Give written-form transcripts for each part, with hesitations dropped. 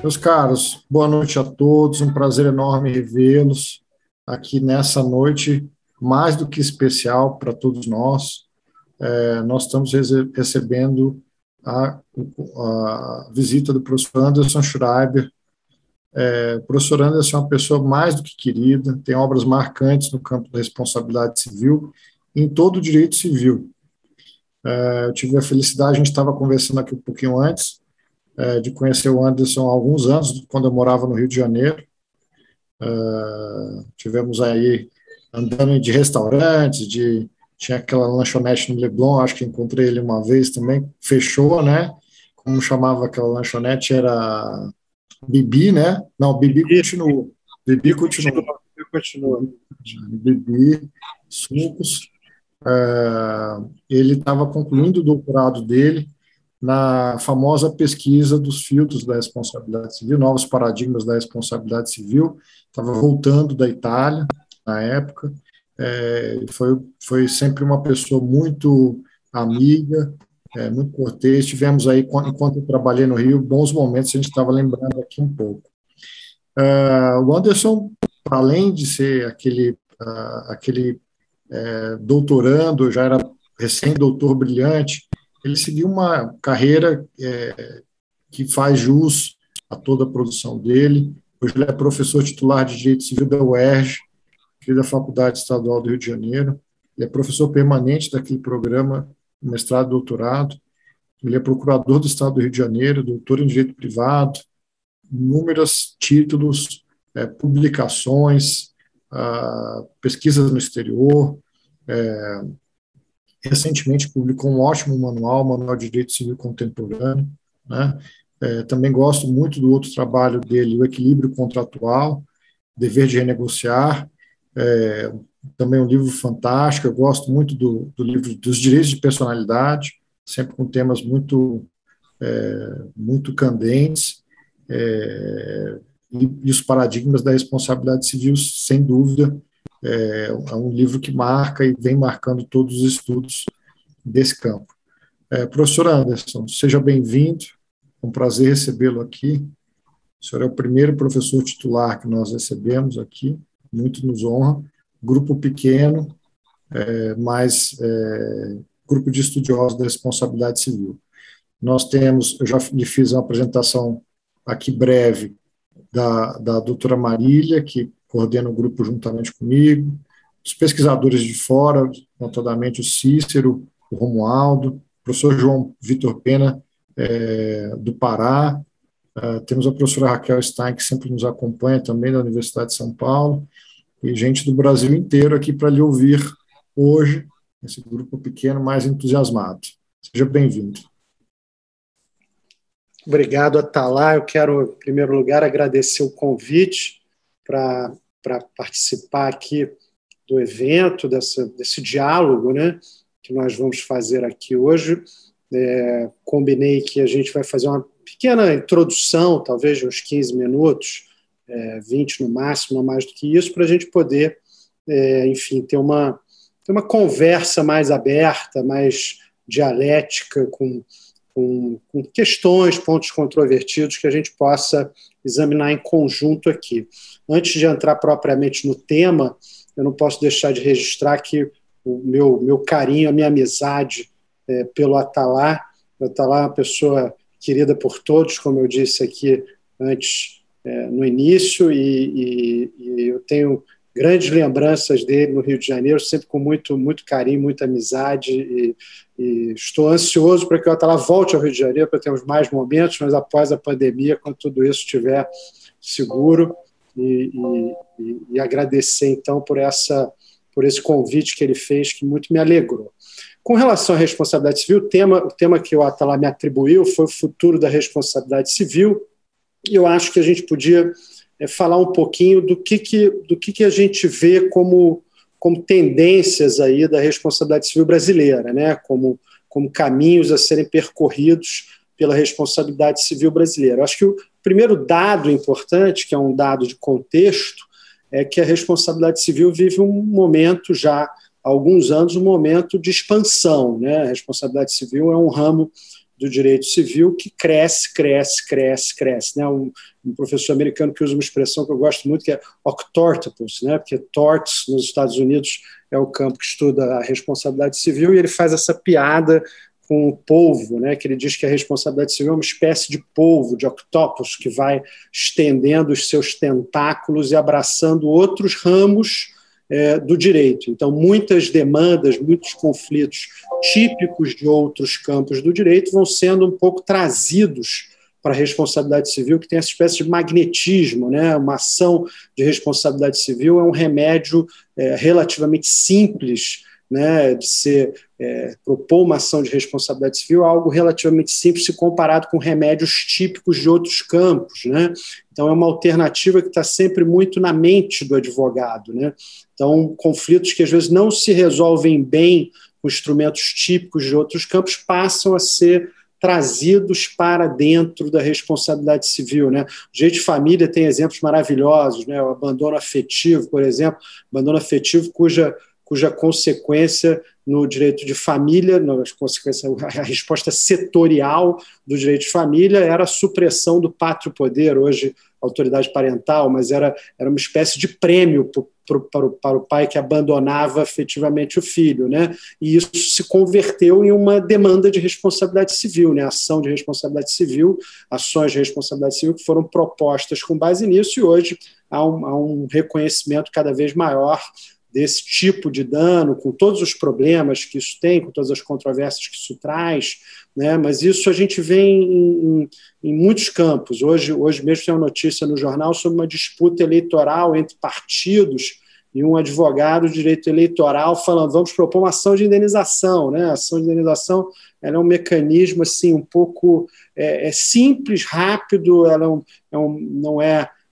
Meus caros, boa noite a todos, um prazer enorme revê-los aqui nessa noite, mais do que especial para todos nós. Nós estamos recebendo a visita do professor Anderson Schreiber. O professor Anderson é uma pessoa mais do que querida, tem obras marcantes no campo da responsabilidade civil e em todo o direito civil. Eu tive a felicidade, a gente estava conversando aqui um pouquinho antes, de conhecer o Anderson há alguns anos, quando eu morava no Rio de Janeiro. Tivemos aí andando de restaurantes, tinha aquela lanchonete no Leblon, acho que encontrei ele uma vez também, fechou, né? Como chamava aquela lanchonete, era Bibi, né? Não, Bibi continua. Bibi continua. Bibi, sucos. Ele estava concluindo o doutorado dele na famosa pesquisa dos filtros da responsabilidade civil, novos paradigmas da responsabilidade civil. Estava voltando da Itália na época. Foi sempre uma pessoa muito amiga, muito cortês. Tivemos aí, enquanto eu trabalhei no Rio, bons momentos, a gente estava lembrando aqui um pouco. O Anderson, além de ser aquele doutorando, já era recém-doutor brilhante, ele seguiu uma carreira que faz jus a toda a produção dele. Hoje ele é professor titular de Direito Civil da UERJ, da Faculdade Estadual do Rio de Janeiro. Ele é professor permanente daquele programa, mestrado e doutorado. Ele é procurador do Estado do Rio de Janeiro, doutor em Direito Privado, inúmeros títulos, publicações, pesquisas no exterior. Recentemente publicou um ótimo manual de Direito Civil Contemporâneo, né? Também gosto muito do outro trabalho dele, O Equilíbrio Contratual, Dever de Renegociar, também um livro fantástico. Eu gosto muito do livro dos Direitos de Personalidade, sempre com temas muito candentes, e os paradigmas da responsabilidade civil, sem dúvida, é um livro que marca e vem marcando todos os estudos desse campo. Professor Anderson, seja bem-vindo, é um prazer recebê-lo aqui. O senhor é o primeiro professor titular que nós recebemos aqui, muito nos honra. Grupo pequeno, mas grupo de estudiosos da responsabilidade civil. Nós temos, eu já lhe fiz uma apresentação aqui breve da doutora Marília, que coordena o grupo juntamente comigo, os pesquisadores de fora, notadamente o Cícero, o Romualdo, o professor João Vitor Pena, do Pará, temos a professora Raquel Stein, que sempre nos acompanha também, da Universidade de São Paulo, e gente do Brasil inteiro aqui para lhe ouvir hoje, esse grupo pequeno mais entusiasmado. Seja bem-vindo. Obrigado, Atalá. Eu quero, em primeiro lugar, agradecer o convite para participar aqui do evento, desse diálogo, né, que nós vamos fazer aqui hoje. Combinei que a gente vai fazer uma pequena introdução, talvez de uns 15 minutos, 20 no máximo, não mais do que isso, para a gente poder, enfim, ter uma conversa mais aberta, mais dialética, com questões, pontos controvertidos que a gente possa examinar em conjunto aqui. Antes de entrar propriamente no tema, eu não posso deixar de registrar que o meu carinho, a minha amizade pelo Atalá. O Atalá é uma pessoa querida por todos, como eu disse aqui antes, no início, e eu tenho grandes lembranças dele no Rio de Janeiro, sempre com muito, muito carinho, muita amizade, e estou ansioso para que o Atalá volte ao Rio de Janeiro, para termos mais momentos, mas após a pandemia, quando tudo isso estiver seguro, e agradecer, então, por esse convite que ele fez, que muito me alegrou. Com relação à responsabilidade civil, o tema que o Atalá me atribuiu foi o futuro da responsabilidade civil, e eu acho que a gente podia falar um pouquinho do que a gente vê como tendências aí da responsabilidade civil brasileira, né? Como caminhos a serem percorridos pela responsabilidade civil brasileira. Eu acho que o primeiro dado importante, que é um dado de contexto, é que a responsabilidade civil vive um momento já, há alguns anos, um momento de expansão, né? A responsabilidade civil é um ramo do direito civil que cresce. Né? Um professor americano que usa uma expressão que eu gosto muito, que é octortopus, né? Porque torts nos Estados Unidos é o campo que estuda a responsabilidade civil, e ele faz essa piada com o polvo, né? Que ele diz que a responsabilidade civil é uma espécie de polvo, de octopus, que vai estendendo os seus tentáculos e abraçando outros ramos do direito. Então, muitas demandas, muitos conflitos típicos de outros campos do direito vão sendo um pouco trazidos para a responsabilidade civil, que tem essa espécie de magnetismo, né? Uma ação de responsabilidade civil é um remédio relativamente simples, né, de se propor uma ação de responsabilidade civil, algo relativamente simples se comparado com remédios típicos de outros campos, né? Então, é uma alternativa que está sempre muito na mente do advogado, né? Então, conflitos que às vezes não se resolvem bem com instrumentos típicos de outros campos passam a ser trazidos para dentro da responsabilidade civil, né? O direito de família tem exemplos maravilhosos, né? O abandono afetivo, por exemplo, abandono afetivo cuja consequência no direito de família, a resposta setorial do direito de família era a supressão do pátrio poder, hoje autoridade parental, mas era uma espécie de prêmio para o pai que abandonava efetivamente o filho, né? E isso se converteu em uma demanda de responsabilidade civil, né? Ação de responsabilidade civil, ações de responsabilidade civil que foram propostas com base nisso, e hoje há um reconhecimento cada vez maior desse tipo de dano, com todos os problemas que isso tem, com todas as controvérsias que isso traz, né? Mas isso a gente vê em muitos campos. Hoje mesmo tem uma notícia no jornal sobre uma disputa eleitoral entre partidos e um advogado de direito eleitoral falando, vamos propor uma ação de indenização, né? A ação de indenização ela é um mecanismo assim, um pouco simples, rápido, ela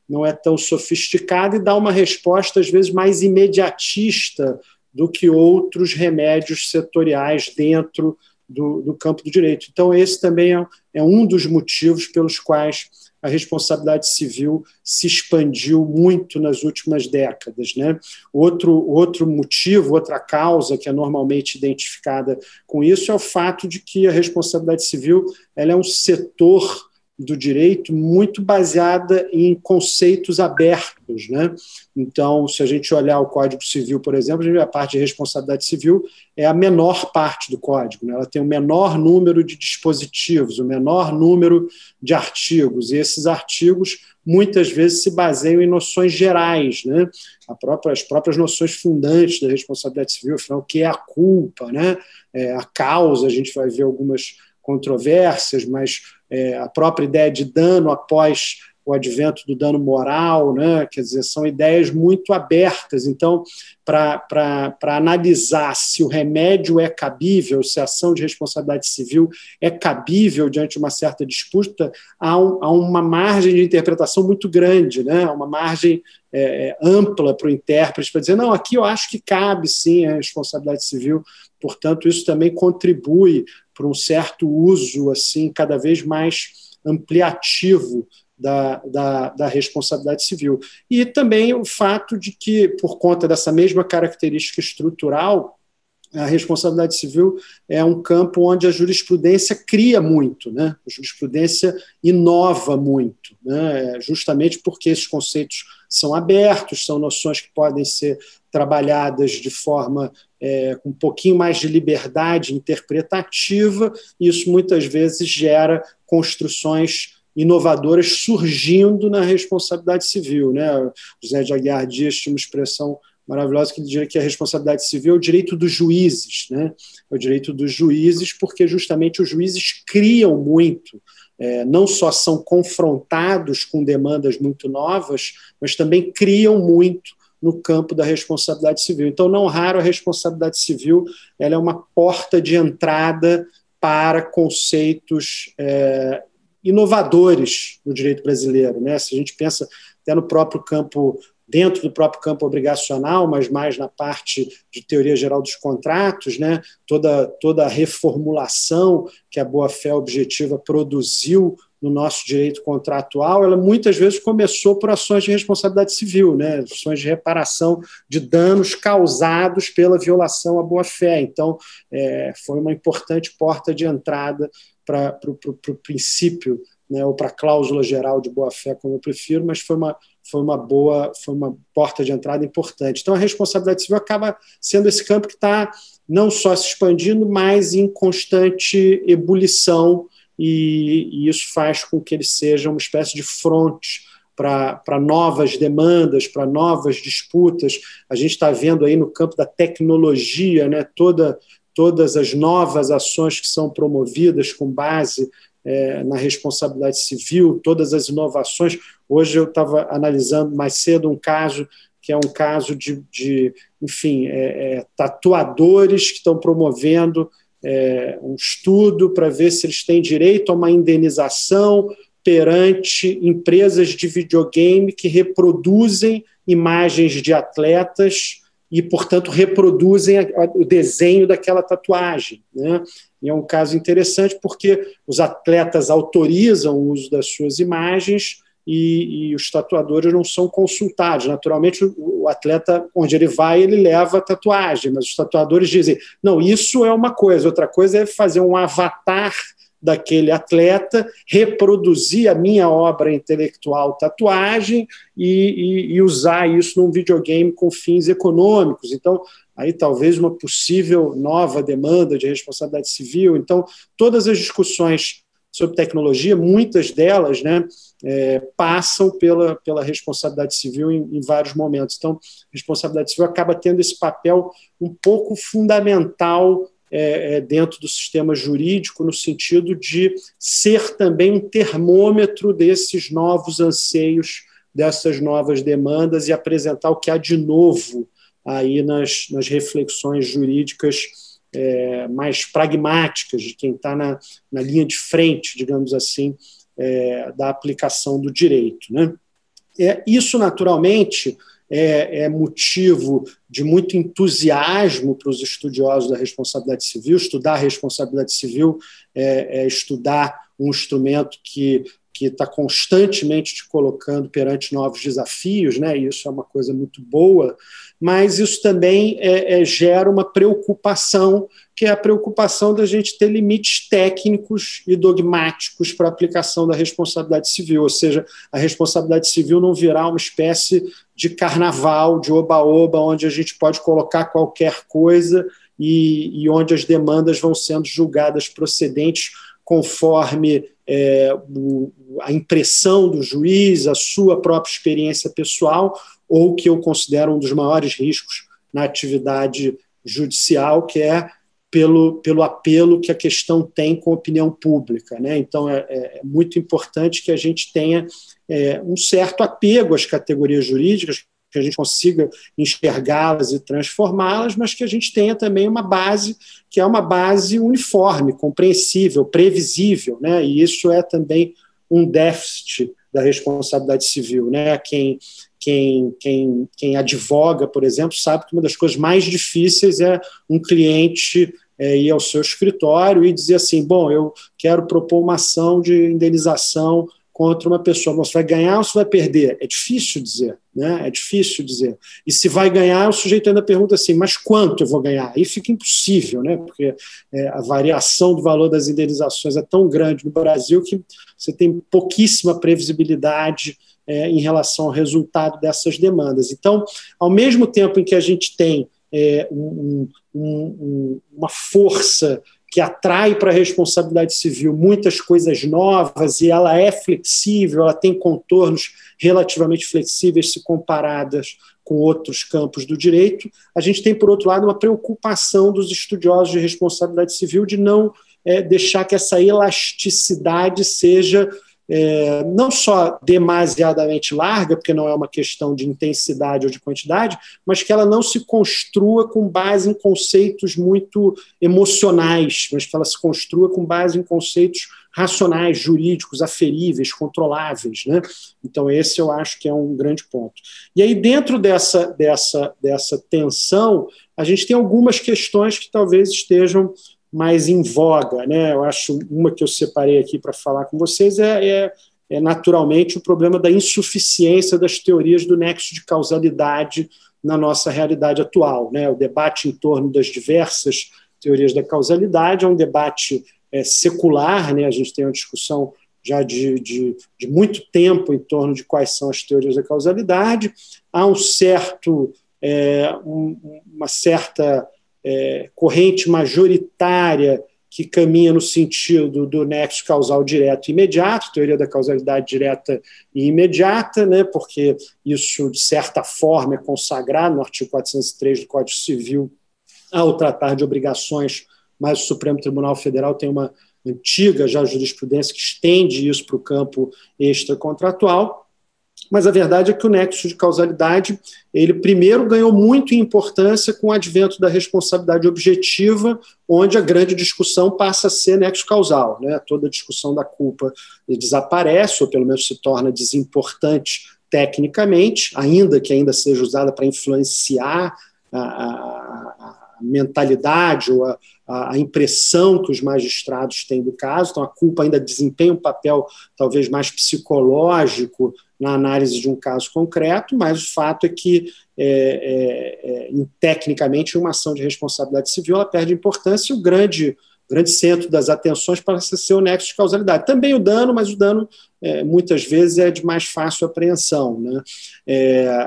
não é tão sofisticada e dá uma resposta, às vezes, mais imediatista do que outros remédios setoriais dentro do campo do direito. Então, esse também é um dos motivos pelos quais a responsabilidade civil se expandiu muito nas últimas décadas, né? Outro motivo, outra causa que é normalmente identificada com isso é o fato de que a responsabilidade civil ela é um setor do direito muito baseada em conceitos abertos, né? Então, se a gente olhar o Código Civil, por exemplo, a parte de responsabilidade civil é a menor parte do Código, né? Ela tem o menor número de dispositivos, o menor número de artigos, e esses artigos muitas vezes se baseiam em noções gerais, né? As próprias noções fundantes da responsabilidade civil, afinal, o que é a culpa, né? A causa, a gente vai ver algumas controvérsias, mas a própria ideia de dano após o advento do dano moral, né? Quer dizer, são ideias muito abertas. Então, para analisar se o remédio é cabível, se a ação de responsabilidade civil é cabível diante de uma certa disputa, há uma margem de interpretação muito grande, né? Uma margem ampla para o intérprete para dizer, não, aqui eu acho que cabe sim a responsabilidade civil, portanto, isso também contribui para um certo uso assim, cada vez mais ampliativo da responsabilidade civil. E também o fato de que, por conta dessa mesma característica estrutural, a responsabilidade civil é um campo onde a jurisprudência cria muito, né? A jurisprudência inova muito, né? Justamente porque esses conceitos são abertos, são noções que podem ser trabalhadas de forma com um pouquinho mais de liberdade interpretativa, e isso muitas vezes gera construções inovadoras surgindo na responsabilidade civil, né? O José de Aguiar Dias tinha uma expressão maravilhosa que ele diria que a responsabilidade civil é o direito dos juízes, né? É o direito dos juízes porque justamente os juízes criam muito, não só são confrontados com demandas muito novas, mas também criam muito no campo da responsabilidade civil. Então, não raro, a responsabilidade civil ela é uma porta de entrada para conceitos inovadores no direito brasileiro, né? Se a gente pensa até no próprio campo dentro do próprio campo obrigacional, mas mais na parte de teoria geral dos contratos, né? Toda a reformulação que a boa-fé objetiva produziu no nosso direito contratual, ela muitas vezes começou por ações de responsabilidade civil, né? Ações de reparação de danos causados pela violação à boa-fé. Então, foi uma importante porta de entrada para o princípio, né, ou para a cláusula geral de boa-fé, como eu prefiro, mas foi uma porta de entrada importante. Então, a responsabilidade civil acaba sendo esse campo que está não só se expandindo, mas em constante ebulição, e isso faz com que ele seja uma espécie de fronte para novas demandas, para novas disputas. A gente está vendo aí no campo da tecnologia, né, todas as novas ações que são promovidas com base na responsabilidade civil, todas as inovações. Hoje eu estava analisando mais cedo um caso que é um caso de tatuadores que estão promovendo um estudo para ver se eles têm direito a uma indenização perante empresas de videogame que reproduzem imagens de atletas e, portanto, reproduzem o desenho daquela tatuagem, né? E é um caso interessante porque os atletas autorizam o uso das suas imagens e os tatuadores não são consultados. Naturalmente, o atleta, onde ele vai, ele leva a tatuagem, mas os tatuadores dizem, não, isso é uma coisa, outra coisa é fazer um avatar daquele atleta, reproduzir a minha obra intelectual tatuagem e usar isso num videogame com fins econômicos. Então, aí talvez uma possível nova demanda de responsabilidade civil. Então, todas as discussões sobre tecnologia, muitas delas, né, passam pela responsabilidade civil em vários momentos. Então, a responsabilidade civil acaba tendo esse papel um pouco fundamental dentro do sistema jurídico, no sentido de ser também um termômetro desses novos anseios, dessas novas demandas e apresentar o que há de novo aí nas reflexões jurídicas mais pragmáticas de quem está na linha de frente, digamos assim, da aplicação do direito, né? Isso, naturalmente, é motivo de muito entusiasmo para os estudiosos da responsabilidade civil. Estudar a responsabilidade civil é estudar um instrumento que está constantemente te colocando perante novos desafios, né? E isso é uma coisa muito boa, mas isso também gera uma preocupação, que é a preocupação da gente ter limites técnicos e dogmáticos para a aplicação da responsabilidade civil, ou seja, a responsabilidade civil não virar uma espécie de carnaval, de oba-oba, onde a gente pode colocar qualquer coisa e onde as demandas vão sendo julgadas procedentes conforme a impressão do juiz, a sua própria experiência pessoal, ou que eu considero um dos maiores riscos na atividade judicial, que é pelo apelo que a questão tem com a opinião pública, né? Então, é muito importante que a gente tenha um certo apego às categorias jurídicas, que a gente consiga enxergá-las e transformá-las, mas que a gente tenha também uma base que é uma base uniforme, compreensível, previsível, né? E isso é também um déficit da responsabilidade civil, né? Quem advoga, por exemplo, sabe que uma das coisas mais difíceis é um cliente ir ao seu escritório e dizer assim, bom, eu quero propor uma ação de indenização contra uma pessoa. Você vai ganhar ou você vai perder? É difícil dizer, né? É difícil dizer. E se vai ganhar, o sujeito ainda pergunta assim, mas quanto eu vou ganhar? Aí fica impossível, né? Porque a variação do valor das indenizações é tão grande no Brasil que você tem pouquíssima previsibilidade em relação ao resultado dessas demandas. Então, ao mesmo tempo em que a gente tem uma força que atrai para a responsabilidade civil muitas coisas novas e ela é flexível, ela tem contornos relativamente flexíveis se comparadas com outros campos do direito, a gente tem, por outro lado, uma preocupação dos estudiosos de responsabilidade civil de não deixar que essa elasticidade seja não só demasiadamente larga, porque não é uma questão de intensidade ou de quantidade, mas que ela não se construa com base em conceitos muito emocionais, mas que ela se construa com base em conceitos racionais, jurídicos, aferíveis, controláveis, né? Então, esse eu acho que é um grande ponto. E aí, dentro dessa tensão, a gente tem algumas questões que talvez estejam mais em voga, né? Eu acho uma que eu separei aqui para falar com vocês é naturalmente o problema da insuficiência das teorias do nexo de causalidade na nossa realidade atual, né? O debate em torno das diversas teorias da causalidade é um debate secular, né? A gente tem uma discussão já de muito tempo em torno de quais são as teorias da causalidade. Há uma certa corrente majoritária que caminha no sentido do nexo causal direto e imediato, teoria da causalidade direta e imediata, né, porque isso, de certa forma, é consagrado no artigo 403 do Código Civil ao tratar de obrigações, mas o Supremo Tribunal Federal tem uma antiga já jurisprudência que estende isso para o campo extracontratual. Mas a verdade é que o nexo de causalidade, ele primeiro ganhou muito em importância com o advento da responsabilidade objetiva, onde a grande discussão passa a ser nexo causal, né? Toda a discussão da culpa desaparece, ou pelo menos se torna desimportante tecnicamente, ainda que ainda seja usada para influenciar a mentalidade ou a impressão que os magistrados têm do caso. Então, a culpa ainda desempenha um papel talvez mais psicológico na análise de um caso concreto, mas o fato é que, tecnicamente, uma ação de responsabilidade civil ela perde importância e o grande centro das atenções parece ser o nexo de causalidade. Também o dano, mas o dano, muitas vezes, é de mais fácil apreensão, né?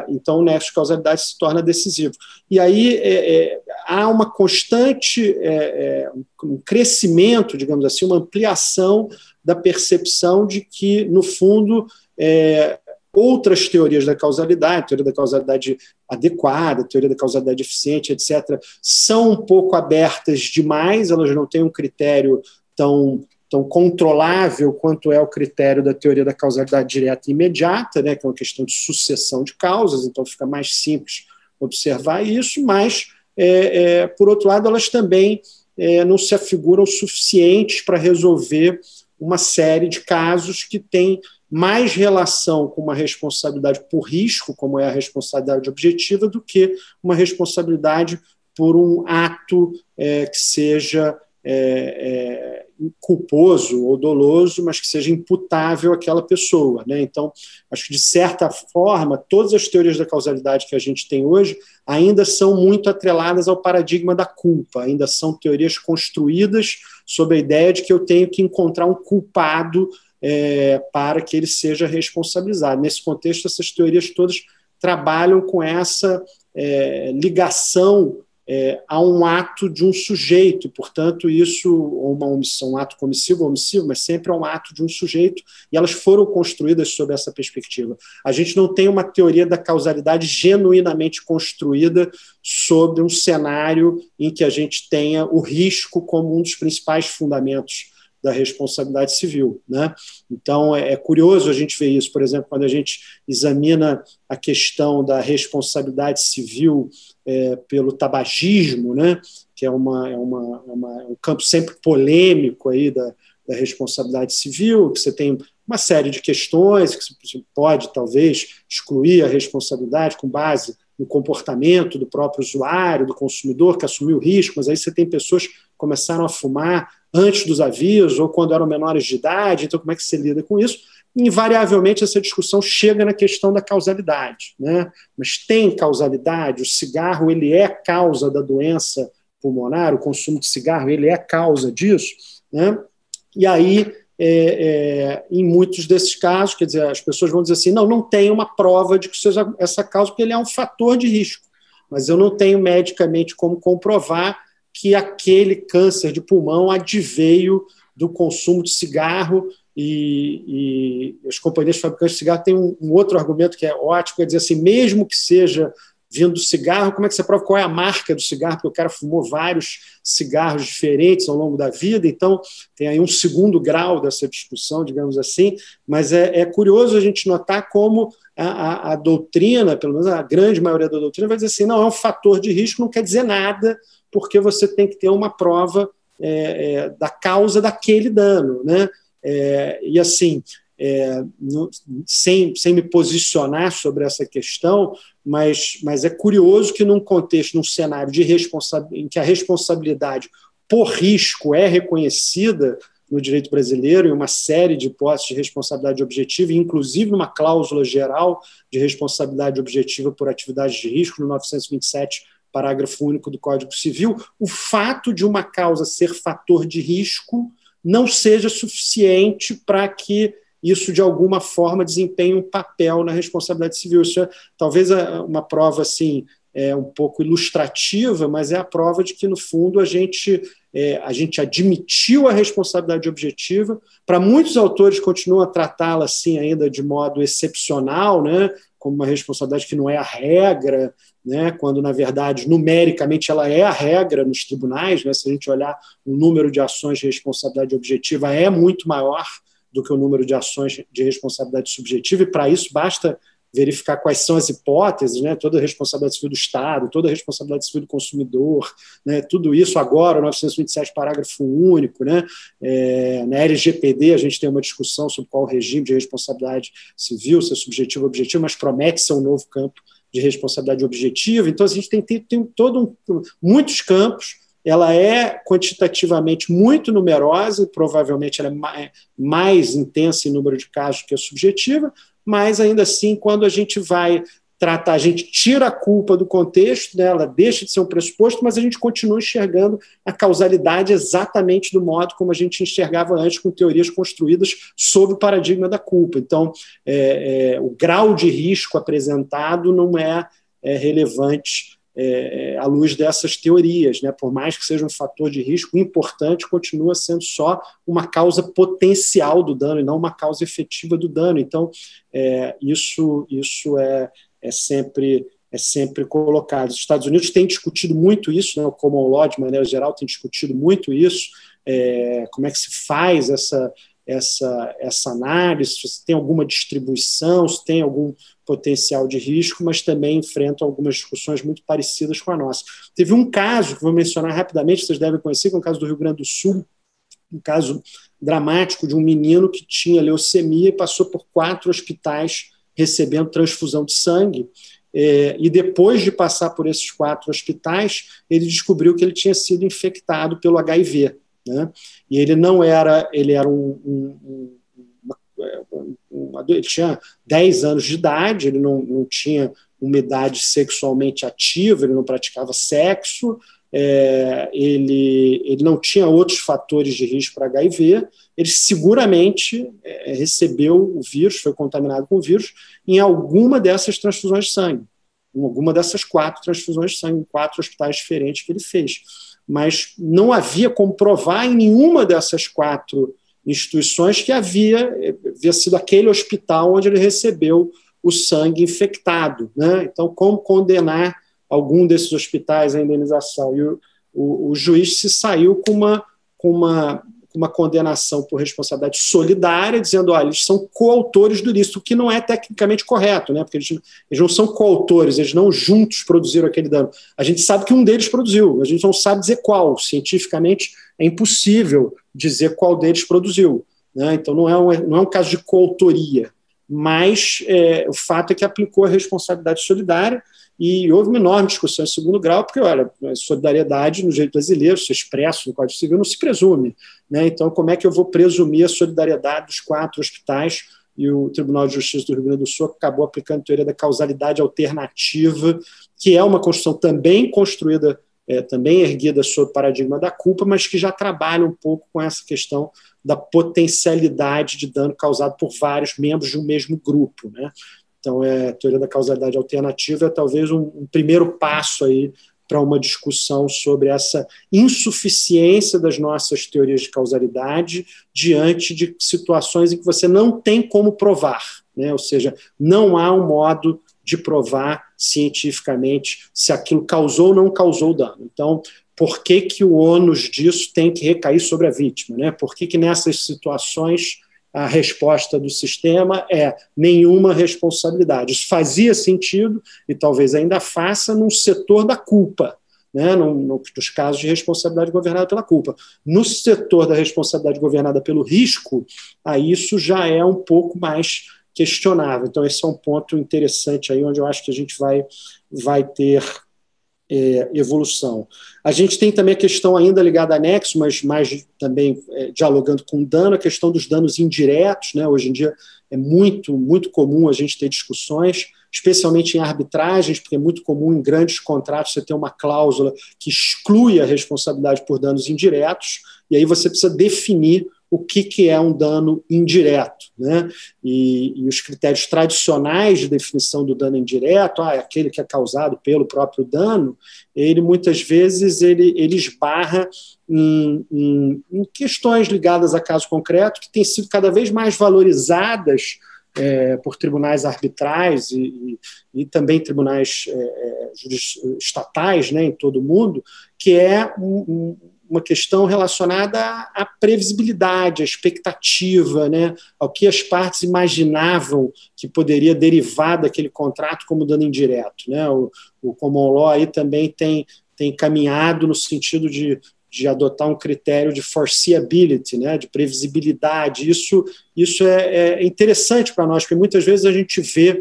Então, o nexo de causalidade se torna decisivo. E aí há uma constante, um crescimento, digamos assim, uma ampliação da percepção de que, no fundo, outras teorias da causalidade, teoria da causalidade adequada, teoria da causalidade eficiente, etc., são um pouco abertas demais, elas não têm um critério tão controlável quanto é o critério da teoria da causalidade direta e imediata, né, que é uma questão de sucessão de causas, então fica mais simples observar isso, mas, por outro lado, elas também não se afiguram suficientes para resolver uma série de casos que têm mais relação com uma responsabilidade por risco, como é a responsabilidade objetiva, do que uma responsabilidade por um ato que seja culposo ou doloso, mas que seja imputável àquela pessoa, né? Então, acho que, de certa forma, todas as teorias da causalidade que a gente tem hoje ainda são muito atreladas ao paradigma da culpa, ainda são teorias construídas sob a ideia de que eu tenho que encontrar um culpado para que ele seja responsabilizado. Nesse contexto, essas teorias todas trabalham com essa ligação a um ato de um sujeito, portanto, isso, ou uma omissão, um ato comissivo ou omissivo, mas sempre é um ato de um sujeito, e elas foram construídas sob essa perspectiva. A gente não tem uma teoria da causalidade genuinamente construída sobre um cenário em que a gente tenha o risco como um dos principais fundamentos da responsabilidade civil, né? Então, é curioso a gente ver isso, por exemplo, quando a gente examina a questão da responsabilidade civil pelo tabagismo, né? Que é um campo sempre polêmico aí da responsabilidade civil, que você tem uma série de questões que você pode, talvez, excluir a responsabilidade com base no comportamento do próprio usuário, do consumidor, que assumiu o risco, mas aí você tem pessoas que começaram a fumar antes dos avisos ou quando eram menores de idade, então como é que você lida com isso? Invariavelmente essa discussão chega na questão da causalidade, né? Mas tem causalidade? O cigarro ele é causa da doença pulmonar, o consumo de cigarro ele é causa disso, né? E aí, em muitos desses casos, quer dizer, as pessoas vão dizer assim, não tem uma prova de que seja essa causa, porque ele é um fator de risco, mas eu não tenho medicamente como comprovar que aquele câncer de pulmão adveio do consumo de cigarro, e as companhias fabricantes de cigarro têm um outro argumento que é ótimo, é dizer assim, mesmo que seja vindo do cigarro, como é que você prova qual é a marca do cigarro, porque o cara fumou vários cigarros diferentes ao longo da vida, então tem aí um segundo grau dessa discussão, digamos assim, mas é curioso a gente notar como a doutrina, pelo menos a grande maioria da doutrina, vai dizer assim, não, é um fator de risco, não quer dizer nada, porque você tem que ter uma prova da causa daquele dano, né? E assim, sem me posicionar sobre essa questão, mas é curioso que num contexto, num cenário em que a responsabilidade por risco é reconhecida no direito brasileiro, em uma série de hipóteses de responsabilidade objetiva, inclusive numa cláusula geral de responsabilidade objetiva por atividades de risco, no 927, parágrafo único do Código Civil, o fato de uma causa ser fator de risco não seja suficiente para que isso, de alguma forma, desempenhe um papel na responsabilidade civil. Isso é talvez uma prova assim, um pouco ilustrativa, mas é a prova de que, no fundo, a gente admitiu a responsabilidade objetiva. Para muitos autores, continuam a tratá-la assim, ainda de modo excepcional, né, como uma responsabilidade que não é a regra, né, quando, na verdade, numericamente ela é a regra nos tribunais, né, se a gente olhar o número de ações de responsabilidade objetiva é muito maior do que o número de ações de responsabilidade subjetiva, e para isso basta verificar quais são as hipóteses, né? Toda a responsabilidade civil do Estado, toda a responsabilidade civil do consumidor, né? Tudo isso agora, 927, parágrafo único, né? Na LGPD a gente tem uma discussão sobre qual o regime de responsabilidade civil, se é subjetivo ou objetivo, mas promete ser um novo campo de responsabilidade objetiva. Então a gente tem muitos campos. Ela é quantitativamente muito numerosa, provavelmente ela é mais intensa em número de casos que a subjetiva, mas ainda assim, quando a gente vai tratar, a gente tira a culpa do contexto, né, ela deixa de ser um pressuposto, mas a gente continua enxergando a causalidade exatamente do modo como a gente enxergava antes, com teorias construídas sob o paradigma da culpa. Então, o grau de risco apresentado não é relevante à luz dessas teorias, né? Por mais que seja um fator de risco importante, continua sendo só uma causa potencial do dano e não uma causa efetiva do dano. Então, isso é sempre colocado. Os Estados Unidos têm discutido muito isso, né? O Common Law, de maneira geral, tem discutido muito isso, como é que se faz essa análise, se tem alguma distribuição, se tem algum potencial de risco, mas também enfrentam algumas discussões muito parecidas com a nossa. Teve um caso que vou mencionar rapidamente, vocês devem conhecer, que é um caso do Rio Grande do Sul, um caso dramático de um menino que tinha leucemia e passou por 4 hospitais recebendo transfusão de sangue, e depois de passar por esses 4 hospitais, ele descobriu que ele tinha sido infectado pelo HIV, né? E ele ele tinha 10 anos de idade, ele não tinha uma idade sexualmente ativa, ele não praticava sexo, ele não tinha outros fatores de risco para HIV, ele seguramente recebeu o vírus, foi contaminado com o vírus em alguma dessas transfusões de sangue, em alguma dessas 4 transfusões de sangue, em 4 hospitais diferentes que ele fez. Mas não havia como provar em nenhuma dessas 4 instituições que havia sido aquele hospital onde ele recebeu o sangue infectado, né? Então, como condenar algum desses hospitais à indenização? E o juiz se saiu com uma condenação por responsabilidade solidária, dizendo, olha, eles são coautores do ilícito, o que não é tecnicamente correto, né? Porque eles não são coautores, eles não juntos produziram aquele dano. A gente sabe que um deles produziu, a gente não sabe dizer qual. Cientificamente é impossível dizer qual deles produziu, né? Então não é um caso de coautoria, mas o fato é que aplicou a responsabilidade solidária e houve uma enorme discussão em segundo grau, porque, olha, a solidariedade no direito brasileiro, se expresso no Código Civil, não se presume, né? Então, como é que eu vou presumir a solidariedade dos 4 hospitais? E o Tribunal de Justiça do Rio Grande do Sul acabou aplicando a teoria da causalidade alternativa, que é uma construção também construída, também erguida sob o paradigma da culpa, mas que já trabalha um pouco com essa questão da potencialidade de dano causado por vários membros de um mesmo grupo, né? Então, a teoria da causalidade alternativa é talvez um primeiro passo aí para uma discussão sobre essa insuficiência das nossas teorias de causalidade diante de situações em que você não tem como provar, né? Ou seja, não há um modo de provar cientificamente se aquilo causou ou não causou dano. Então, por que o ônus disso tem que recair sobre a vítima, né? Por que nessas situações a resposta do sistema é nenhuma responsabilidade? Isso fazia sentido, e talvez ainda faça, num setor da culpa, né? Nos casos de responsabilidade governada pela culpa. No setor da responsabilidade governada pelo risco, aí isso já é um pouco mais questionável. Então, esse é um ponto interessante aí, onde eu acho que a gente vai ter evolução. A gente tem também a questão ainda ligada a nexo, mas mais também dialogando com dano, a questão dos danos indiretos, né? Hoje em dia é muito, muito comum a gente ter discussões, especialmente em arbitragens, porque é muito comum em grandes contratos você ter uma cláusula que exclui a responsabilidade por danos indiretos, e aí você precisa definir o que é um dano indireto, né? E os critérios tradicionais de definição do dano indireto, aquele que é causado pelo próprio dano, ele muitas vezes ele esbarra em questões ligadas a caso concreto que têm sido cada vez mais valorizadas por tribunais arbitrais e também tribunais estatais, né, em todo o mundo, que é uma questão relacionada à previsibilidade, à expectativa, né, ao que as partes imaginavam que poderia derivar daquele contrato como dano indireto, né? O Common Law aí também tem caminhado no sentido de adotar um critério de foreseeability, né, de previsibilidade. Isso é interessante para nós, porque muitas vezes a gente vê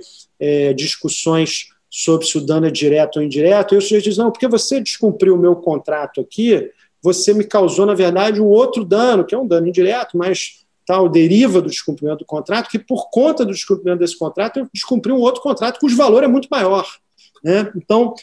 discussões sobre se o dano é direto ou indireto, e o sujeito diz, não, porque você descumpriu o meu contrato aqui, você me causou, na verdade, um outro dano, que é um dano indireto, mas deriva do descumprimento do contrato, que por conta do descumprimento desse contrato, eu descumpri um outro contrato cujo valor é muito maior, né? Então,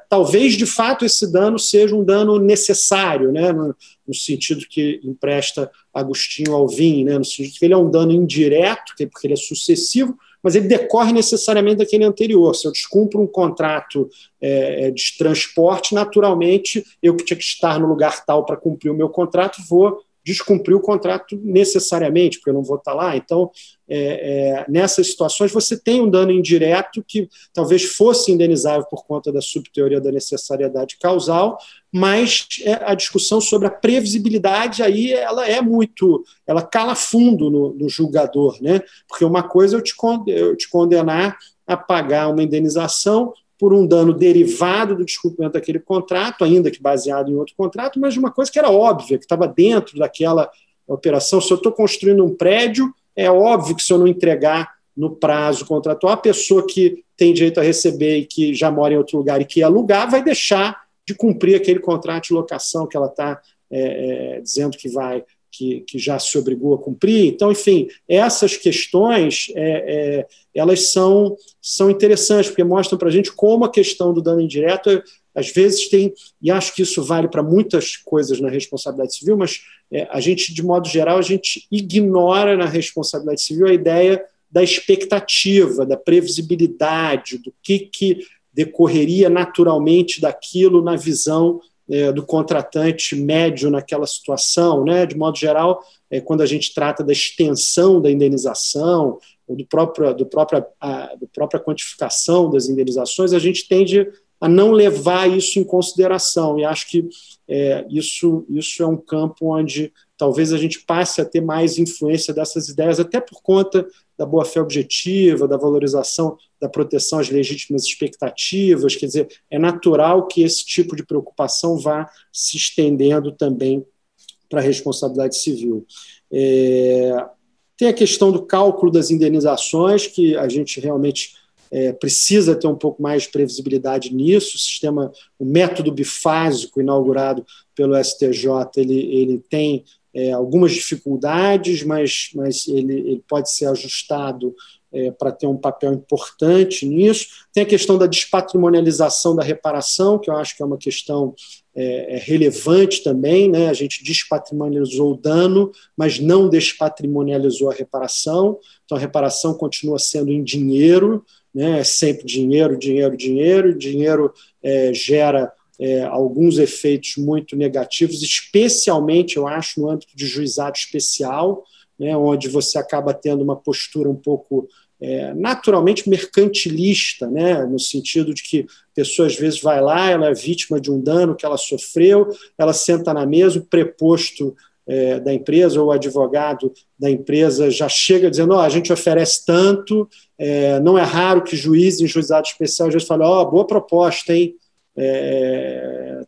talvez, de fato, esse dano seja um dano necessário, né? No sentido que empresta Agostinho Alvim, né? No sentido que ele é um dano indireto, porque ele é sucessivo, mas ele decorre necessariamente daquele anterior. Se eu descumpro um contrato de transporte, naturalmente, eu que tinha que estar no lugar tal para cumprir o meu contrato, vou descumprir o contrato necessariamente, porque eu não vou estar lá. Então, nessas situações, você tem um dano indireto que talvez fosse indenizável por conta da subteoria da necessariedade causal, mas a discussão sobre a previsibilidade aí ela cala fundo no julgador, né? Porque uma coisa é eu te condenar a pagar uma indenização por um dano derivado do descumprimento daquele contrato, ainda que baseado em outro contrato, mas de uma coisa que era óbvia, que estava dentro daquela operação. Se eu estou construindo um prédio, é óbvio que se eu não entregar no prazo contratual, a pessoa que tem direito a receber e que já mora em outro lugar e que ia alugar vai deixar de cumprir aquele contrato de locação que ela está dizendo que já se obrigou a cumprir. Então, enfim, essas questões elas são interessantes, porque mostram para a gente como a questão do dano indireto, às vezes tem, e acho que isso vale para muitas coisas na responsabilidade civil, mas a gente, de modo geral, a gente ignora na responsabilidade civil a ideia da expectativa, da previsibilidade, do que decorreria naturalmente daquilo na visão do contratante médio naquela situação, né? De modo geral, quando a gente trata da extensão da indenização, ou da própria quantificação das indenizações, a gente tende a não levar isso em consideração, e acho que isso é um campo onde talvez a gente passe a ter mais influência dessas ideias, até por conta da boa-fé objetiva, da valorização da proteção às legítimas expectativas. Quer dizer, é natural que esse tipo de preocupação vá se estendendo também para a responsabilidade civil. Tem a questão do cálculo das indenizações, que a gente realmente precisa ter um pouco mais de previsibilidade nisso. O método bifásico inaugurado pelo STJ, ele tem algumas dificuldades, mas ele pode ser ajustado para ter um papel importante nisso. Tem a questão da despatrimonialização da reparação, que eu acho que é uma questão relevante também, né? A gente despatrimonializou o dano, mas não despatrimonializou a reparação. Então, a reparação continua sendo em dinheiro, né? É sempre dinheiro, dinheiro, dinheiro. Dinheiro gera alguns efeitos muito negativos, especialmente, eu acho, no âmbito de juizado especial, né, onde você acaba tendo uma postura um pouco naturalmente mercantilista, né? No sentido de que a pessoa às vezes vai lá, ela é vítima de um dano que ela sofreu, ela senta na mesa, o preposto da empresa ou o advogado da empresa já chega dizendo, a gente oferece tanto, não é raro que juiz em juizado especial às vezes fala, boa proposta, hein?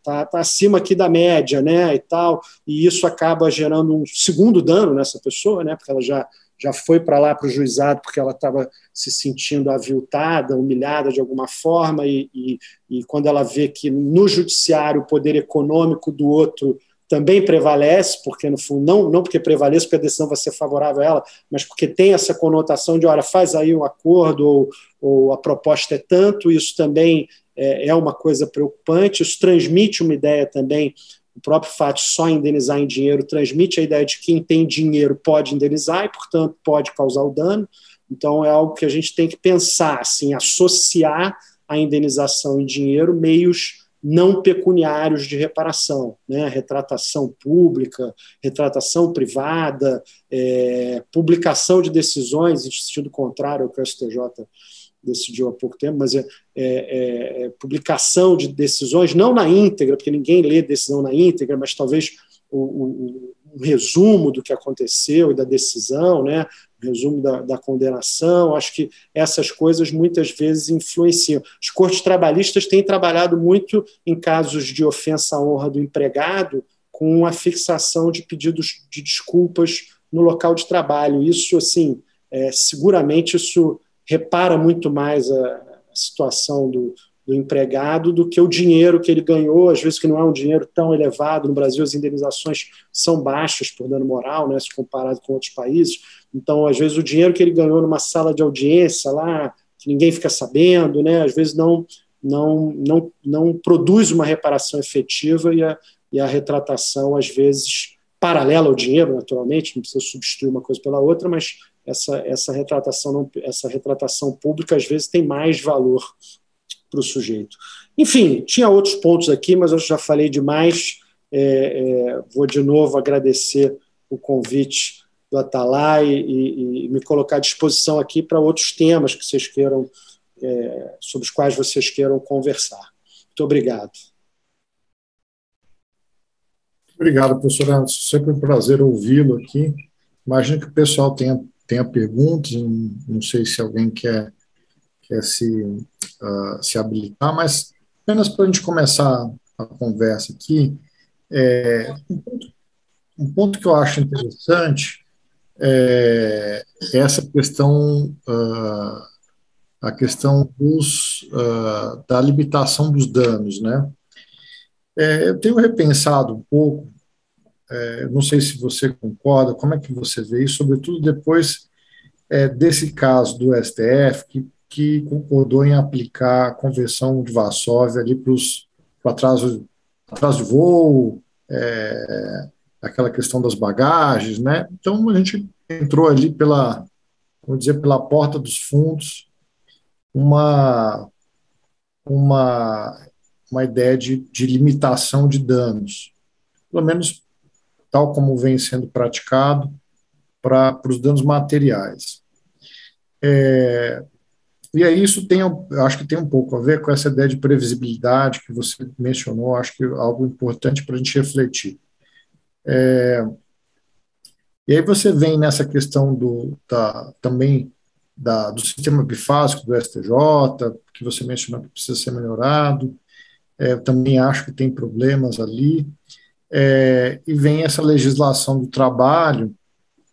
Tá acima aqui da média, né, e tal, e isso acaba gerando um segundo dano nessa pessoa, né, porque ela já foi para lá para o juizado porque ela estava se sentindo aviltada, humilhada de alguma forma, e quando ela vê que no judiciário o poder econômico do outro também prevalece, porque no fundo, não porque prevaleça, porque a decisão vai ser favorável a ela, mas porque tem essa conotação de, olha, faz aí um acordo, ou a proposta é tanto, isso também é uma coisa preocupante, isso transmite uma ideia também, o próprio fato de só indenizar em dinheiro transmite a ideia de que quem tem dinheiro pode indenizar e, portanto, pode causar o dano. Então, é algo que a gente tem que pensar, assim, associar a indenização em dinheiro meios não pecuniários de reparação, né? Retratação pública, retratação privada, publicação de decisões em sentido contrário ao que o STJ decidiu há pouco tempo, mas publicação de decisões, não na íntegra, porque ninguém lê decisão na íntegra, mas talvez um resumo do que aconteceu e da decisão, né? Um resumo da condenação. Acho que essas coisas muitas vezes influenciam. As cortes trabalhistas têm trabalhado muito em casos de ofensa à honra do empregado com a fixação de pedidos de desculpas no local de trabalho. Isso, assim, seguramente isso repara muito mais a situação do empregado do que o dinheiro que ele ganhou, às vezes que não é um dinheiro tão elevado. No Brasil as indenizações são baixas por dano moral, né, se comparado com outros países. Então, às vezes o dinheiro que ele ganhou numa sala de audiência lá, que ninguém fica sabendo, né, às vezes não produz uma reparação efetiva, e a retratação, às vezes, paralela ao dinheiro, naturalmente, não precisa substituir uma coisa pela outra, mas essa retratação pública, às vezes, tem mais valor para o sujeito. Enfim, tinha outros pontos aqui, mas eu já falei demais. Vou, de novo, agradecer o convite do Atalay e me colocar à disposição aqui para outros temas que vocês queiram, sobre os quais vocês queiram conversar. Muito obrigado. Obrigado, professor Anderson. Sempre um prazer ouvi-lo aqui. Imagino que o pessoal tenha perguntas, não sei se alguém quer se habilitar, mas apenas para a gente começar a conversa aqui, um ponto que eu acho interessante é essa questão, a questão da limitação dos danos, né? Eu tenho repensado um pouco, não sei se você concorda, como é que você vê isso, sobretudo depois desse caso do STF, que concordou em aplicar a Convenção de Varsóvia ali para o atraso de voo, aquela questão das bagagens, né? Então a gente entrou ali vamos dizer, pela porta dos fundos, uma ideia de limitação de danos, pelo menos tal como vem sendo praticado para os danos materiais. E aí isso acho que tem um pouco a ver com essa ideia de previsibilidade que você mencionou, acho que é algo importante para a gente refletir. E aí você vem nessa questão também do sistema bifásico do STJ, que você mencionou que precisa ser melhorado. Eu também acho que tem problemas ali. E vem essa legislação do trabalho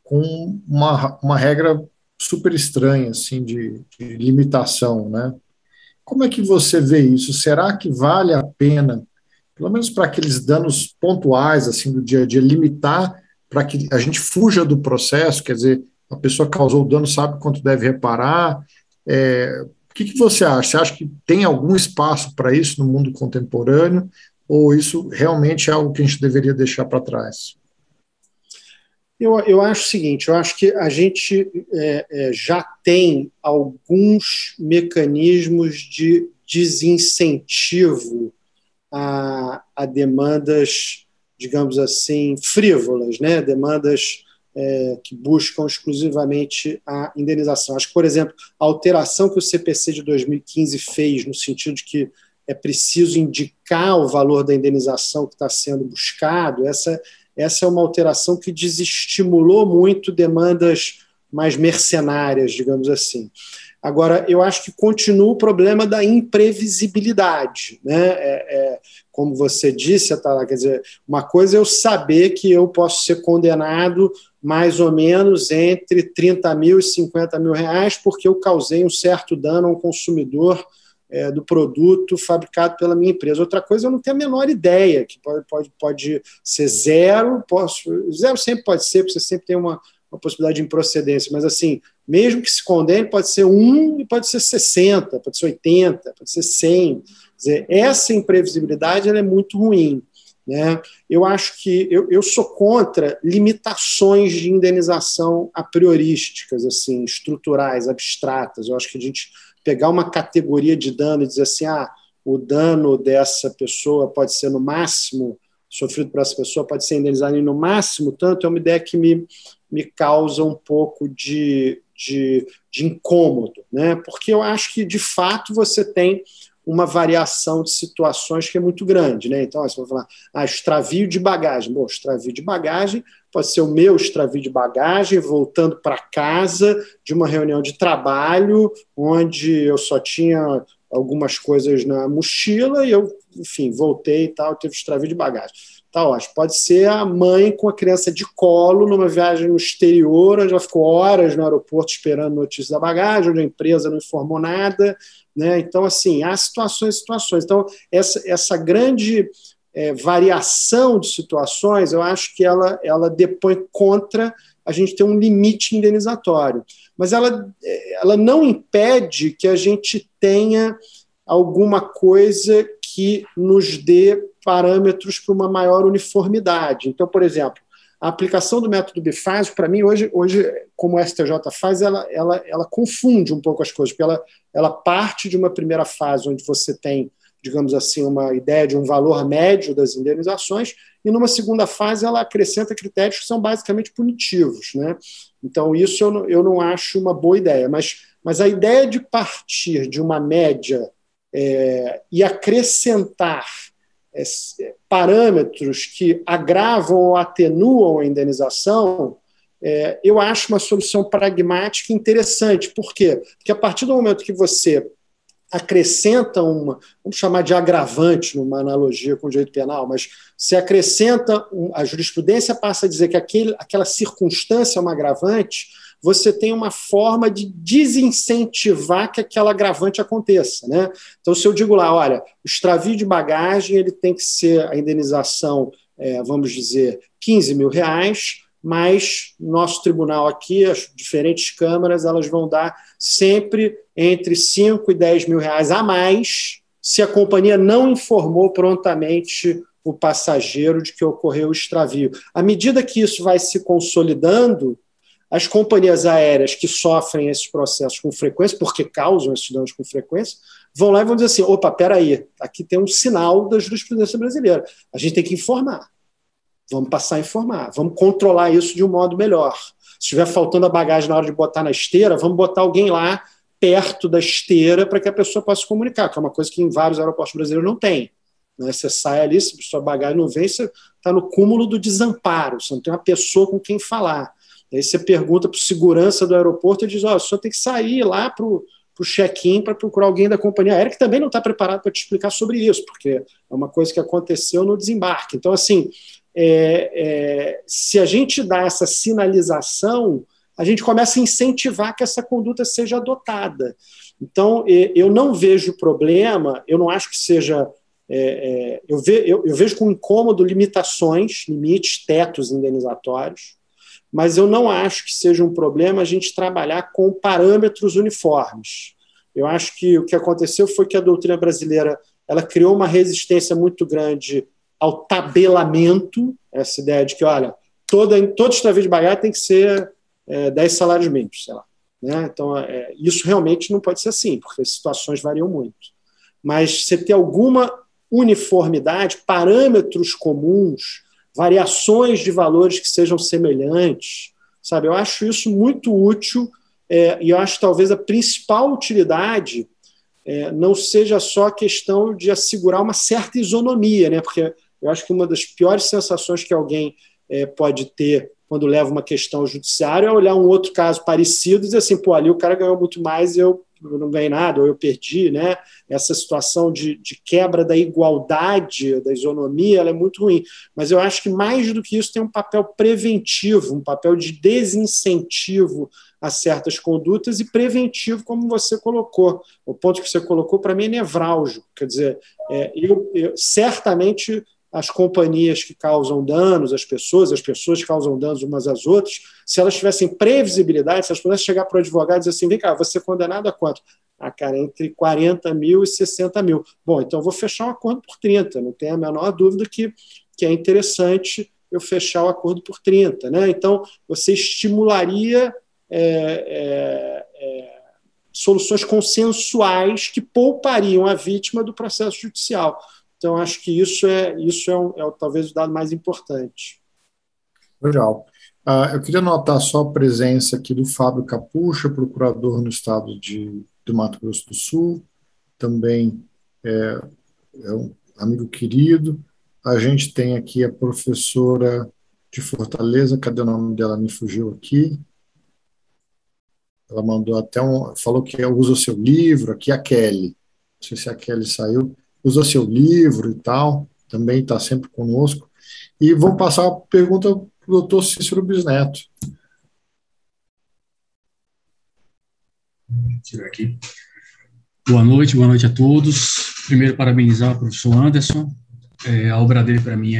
com uma regra super estranha, assim, de limitação, né? Como é que você vê isso? Será que vale a pena, pelo menos para aqueles danos pontuais, assim, do dia a dia, limitar para que a gente fuja do processo? Quer dizer, a pessoa causou o dano, sabe quanto deve reparar. O que você acha? Você acha que tem algum espaço para isso no mundo contemporâneo, ou isso realmente é algo que a gente deveria deixar para trás? Eu acho o seguinte, eu acho que a gente já tem alguns mecanismos de desincentivo a demandas, digamos assim, frívolas, né? Demandas que buscam exclusivamente a indenização. Acho que, por exemplo, a alteração que o CPC de 2015 fez, no sentido de que é preciso indicar o valor da indenização que está sendo buscado, essa é uma alteração que desestimulou muito demandas mais mercenárias, digamos assim. Agora, eu acho que continua o problema da imprevisibilidade, né? Como você disse, Atala, quer dizer, uma coisa é eu saber que eu posso ser condenado mais ou menos entre 30 mil e 50 mil reais porque eu causei um certo dano a um consumidor do produto fabricado pela minha empresa. Outra coisa, eu não tenho a menor ideia, que pode ser zero, zero sempre pode ser, porque você sempre tem uma possibilidade de improcedência, mas assim, mesmo que se condene, pode ser 1 e pode ser 60, pode ser 80, pode ser 100. Quer dizer, essa imprevisibilidade ela é muito ruim, né? Eu acho que eu sou contra limitações de indenização a priorísticas, assim, estruturais, abstratas. Eu acho que a gente pegar uma categoria de dano e dizer assim, o dano dessa pessoa pode ser no máximo, sofrido por essa pessoa pode ser indenizado no máximo tanto, é uma ideia que me causa um pouco de incômodo, né? Porque eu acho que, de fato, você tem uma variação de situações que é muito grande, né? Então, você vai falar, extravio de bagagem. Bom, extravio de bagagem pode ser o meu extravio de bagagem voltando para casa de uma reunião de trabalho onde eu só tinha algumas coisas na mochila e eu, enfim, voltei e tal, teve extravio de bagagem. Tá ótimo. Pode ser a mãe com a criança de colo numa viagem no exterior, onde ela ficou horas no aeroporto esperando notícia da bagagem, onde a empresa não informou nada, né? Então, assim, há situações e situações. Então, essa grande variação de situações, eu acho que ela depõe contra a gente ter um limite indenizatório. Mas ela não impede que a gente tenha alguma coisa que nos dê parâmetros para uma maior uniformidade. Então, por exemplo, a aplicação do método bifásico, para mim, hoje, como o STJ faz, ela confunde um pouco as coisas, porque ela parte de uma primeira fase onde você tem, digamos assim, uma ideia de um valor médio das indenizações, e numa segunda fase ela acrescenta critérios que são basicamente punitivos, né? Então, isso eu não acho uma boa ideia. Mas a ideia de partir de uma média e acrescentar parâmetros que agravam ou atenuam a indenização, eu acho uma solução pragmática interessante. Por quê? Porque a partir do momento que você acrescenta vamos chamar de agravante, numa analogia com o direito penal, mas se acrescenta, a jurisprudência passa a dizer que aquela circunstância é uma agravante, você tem uma forma de desincentivar que aquela agravante aconteça, né? Então, se eu digo lá, olha, o extravio de bagagem ele tem que ser a indenização, vamos dizer, 15 mil reais, mas nosso tribunal aqui, as diferentes câmaras, elas vão dar sempre entre 5 e 10 mil reais a mais se a companhia não informou prontamente o passageiro de que ocorreu o extravio. À medida que isso vai se consolidando, as companhias aéreas que sofrem esses processos com frequência, porque causam esses danos com frequência, vão lá e vão dizer assim, opa, peraí, aqui tem um sinal da jurisprudência brasileira, a gente tem que informar. Vamos passar a informar, vamos controlar isso de um modo melhor. Se estiver faltando a bagagem na hora de botar na esteira, vamos botar alguém lá perto da esteira para que a pessoa possa se comunicar, que é uma coisa que em vários aeroportos brasileiros não tem. Né? Você sai ali, se a sua bagagem não vem, você está no cúmulo do desamparo, você não tem uma pessoa com quem falar. Aí você pergunta para o segurança do aeroporto e diz, o senhor tem que sair lá para o check-in para procurar alguém da companhia aérea que também não está preparado para te explicar sobre isso, porque é uma coisa que aconteceu no desembarque. Então, assim, se a gente dá essa sinalização, a gente começa a incentivar que essa conduta seja adotada. Então, eu não vejo problema, eu não acho que seja... eu vejo com incômodo limitações, limites, tetos indenizatórios, mas eu não acho que seja um problema a gente trabalhar com parâmetros uniformes. Eu acho que o que aconteceu foi que a doutrina brasileira ela criou uma resistência muito grande ao tabelamento, essa ideia de que, olha, todo extravio de bagagem tem que ser 10 salários mínimos, sei lá. Né? Então, isso realmente não pode ser assim, porque as situações variam muito. Mas você ter alguma uniformidade, parâmetros comuns, variações de valores que sejam semelhantes, sabe? Eu acho isso muito útil, e eu acho que talvez a principal utilidade não seja só a questão de assegurar uma certa isonomia, né? Porque eu acho que uma das piores sensações que alguém pode ter quando leva uma questão ao judiciário é olhar um outro caso parecido e dizer assim, pô, ali o cara ganhou muito mais e eu não ganhei nada, ou eu perdi, né? Essa situação de quebra da igualdade, da isonomia, ela é muito ruim. Mas eu acho que mais do que isso tem um papel preventivo, um papel de desincentivo a certas condutas e preventivo, como você colocou. O ponto que você colocou, para mim, é nevrálgico. Quer dizer, certamente as companhias que causam danos às pessoas, as pessoas que causam danos umas às outras, se elas tivessem previsibilidade, se elas pudessem chegar para o advogado e dizer assim, vem cá, você é condenado a quanto? Cara, entre 40 mil e 60 mil. Bom, então eu vou fechar um acordo por 30, não tem a menor dúvida que é interessante eu fechar o acordo por 30. Né? Então, você estimularia soluções consensuais que poupariam a vítima do processo judicial. Então, acho que isso é talvez o dado mais importante. Legal. Eu queria notar só a presença aqui do Fábio Capucha, procurador no estado do Mato Grosso do Sul, também é um amigo querido. A gente tem aqui a professora de Fortaleza, cadê o nome dela? Me fugiu aqui. Ela mandou até falou que usa o seu livro, aqui a Kelly. Não sei se a Kelly saiu. Usa seu livro e tal, também está sempre conosco. E vou passar a pergunta para o doutor Cícero Bisneto. Vou tirar aqui. Boa noite a todos. Primeiro, parabenizar o professor Anderson. A obra dele, para mim,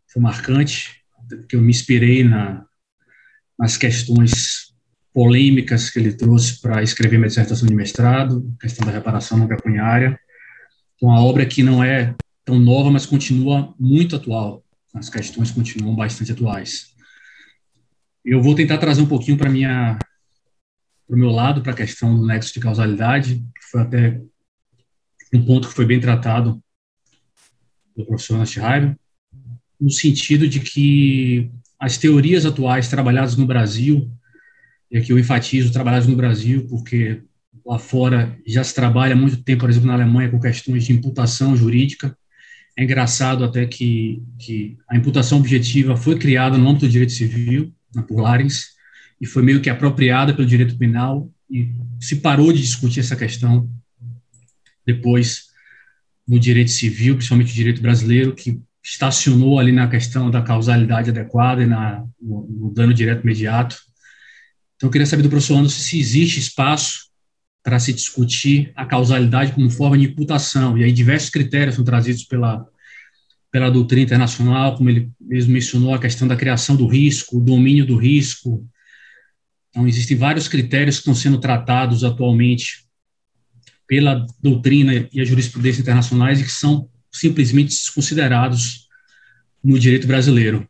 foi marcante, porque eu me inspirei nas questões polêmicas que ele trouxe para escrever minha dissertação de mestrado, questão da reparação não pecuniária. Então, a obra que não é tão nova, mas continua muito atual. As questões continuam bastante atuais. Eu vou tentar trazer um pouquinho para o meu lado, para a questão do nexo de causalidade, que foi até um ponto que foi bem tratado pelo professor Nastheimer, no sentido de que as teorias atuais trabalhadas no Brasil, e aqui eu enfatizo trabalhadas no Brasil, porque lá fora já se trabalha há muito tempo, por exemplo, na Alemanha, com questões de imputação jurídica. É engraçado até que a imputação objetiva foi criada no âmbito do direito civil, por Larens, e foi meio que apropriada pelo direito penal, e se parou de discutir essa questão depois no direito civil, principalmente o direito brasileiro, que estacionou ali na questão da causalidade adequada e no dano direto imediato. Então, eu queria saber do professor Anderson se existe espaço para se discutir a causalidade como forma de imputação, e aí diversos critérios são trazidos pela doutrina internacional, como ele mesmo mencionou, a questão da criação do risco, o domínio do risco. Então, existem vários critérios que estão sendo tratados atualmente pela doutrina e a jurisprudência internacionais e que são simplesmente desconsiderados no direito brasileiro.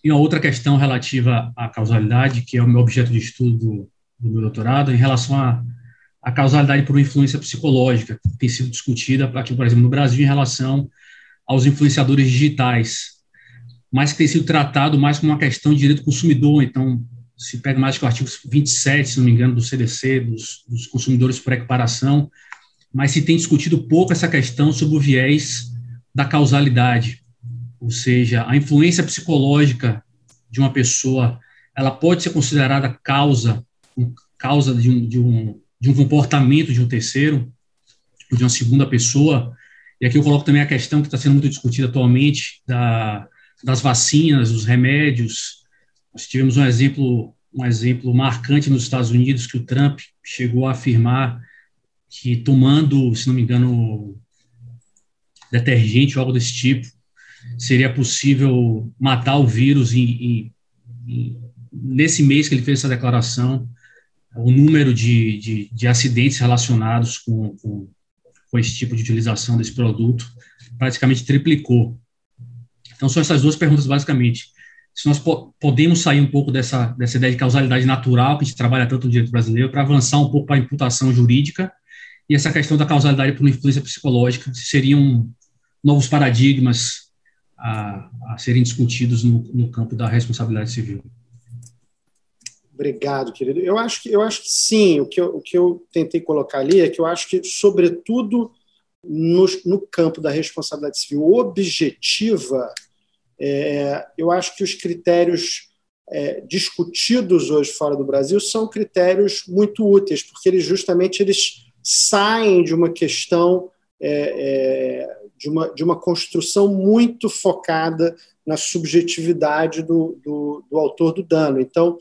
E uma outra questão relativa à causalidade, que é o meu objeto de estudo do meu doutorado, em relação à causalidade por uma influência psicológica, que tem sido discutida aqui, por exemplo, no Brasil, em relação aos influenciadores digitais, mas que tem sido tratado mais como uma questão de direito do consumidor. Então, se pega mais que o artigo 27, se não me engano, do CDC, dos consumidores por equiparação, mas se tem discutido pouco essa questão sobre o viés da causalidade, ou seja, a influência psicológica de uma pessoa, ela pode ser considerada causa de um comportamento de um terceiro, ou de uma segunda pessoa. E aqui eu coloco também a questão que está sendo muito discutida atualmente das vacinas, dos remédios. Nós tivemos um exemplo marcante nos Estados Unidos, que o Trump chegou a afirmar que tomando, se não me engano, detergente ou algo desse tipo, seria possível matar o vírus. Nesse mês que ele fez essa declaração, o número de acidentes relacionados com esse tipo de utilização desse produto praticamente triplicou. Então, são essas duas perguntas, basicamente. Se nós podemos sair um pouco dessa ideia de causalidade natural, que a gente trabalha tanto no direito brasileiro, para avançar um pouco para a imputação jurídica, e essa questão da causalidade por influência psicológica, se seriam novos paradigmas a serem discutidos no campo da responsabilidade civil. Obrigado, querido. Eu acho que sim. O que eu tentei colocar ali é que eu acho que, sobretudo no campo da responsabilidade civil objetiva, eu acho que os critérios discutidos hoje fora do Brasil são critérios muito úteis, porque eles saem de uma questão de uma construção muito focada na subjetividade do autor do dano. Então,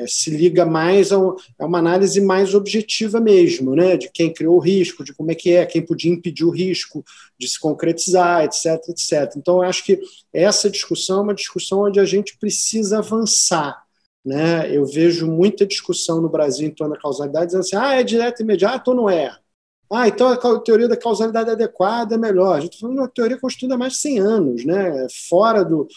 se liga mais a uma análise mais objetiva mesmo, né? De quem criou o risco, de como quem podia impedir o risco de se concretizar, etc, etc. Então, eu acho que essa discussão é uma discussão onde a gente precisa avançar. Né? Eu vejo muita discussão no Brasil em torno da causalidade, dizendo assim, é direto e imediato ou não é? Então a teoria da causalidade adequada é melhor. A gente está falando de uma teoria construída há mais de 100 anos, né? Fora do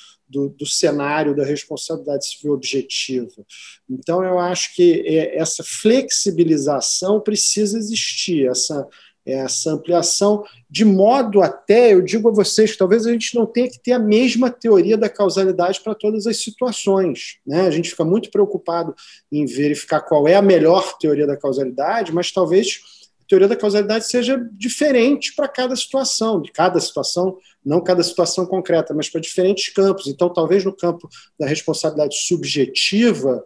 cenário da responsabilidade civil objetiva. Então, eu acho que essa flexibilização precisa existir, essa ampliação, de modo até, eu digo a vocês, que talvez a gente não tenha que ter a mesma teoria da causalidade para todas as situações. Né? A gente fica muito preocupado em verificar qual é a melhor teoria da causalidade, mas talvez a teoria da causalidade seja diferente para cada situação, não cada situação concreta, mas para diferentes campos. Então, talvez no campo da responsabilidade subjetiva,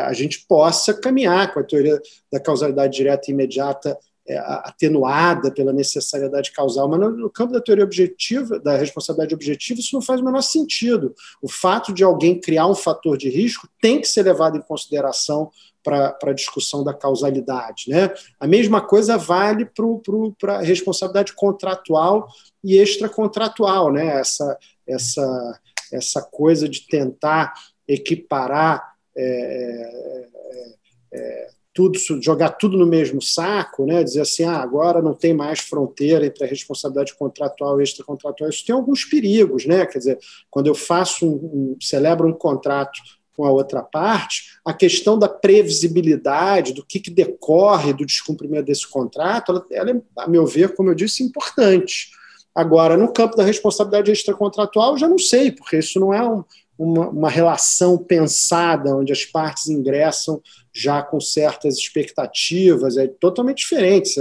a gente possa caminhar com a teoria da causalidade direta e imediata atenuada pela necessariedade causal, mas no campo da teoria objetiva, da responsabilidade objetiva, isso não faz o menor sentido. O fato de alguém criar um fator de risco tem que ser levado em consideração para a discussão da causalidade. Né? A mesma coisa vale para a responsabilidade contratual e extracontratual. Né? Essa coisa de tentar equiparar tudo, jogar tudo no mesmo saco, né? Dizer assim, agora não tem mais fronteira entre a responsabilidade contratual e extracontratual. Isso tem alguns perigos. Né? Quer dizer, quando eu celebro um contrato com a outra parte, a questão da previsibilidade, do que decorre do descumprimento desse contrato, ela é, a meu ver, como eu disse, importante. Agora, no campo da responsabilidade extracontratual, eu já não sei, porque isso não é uma relação pensada, onde as partes ingressam já com certas expectativas, é totalmente diferente,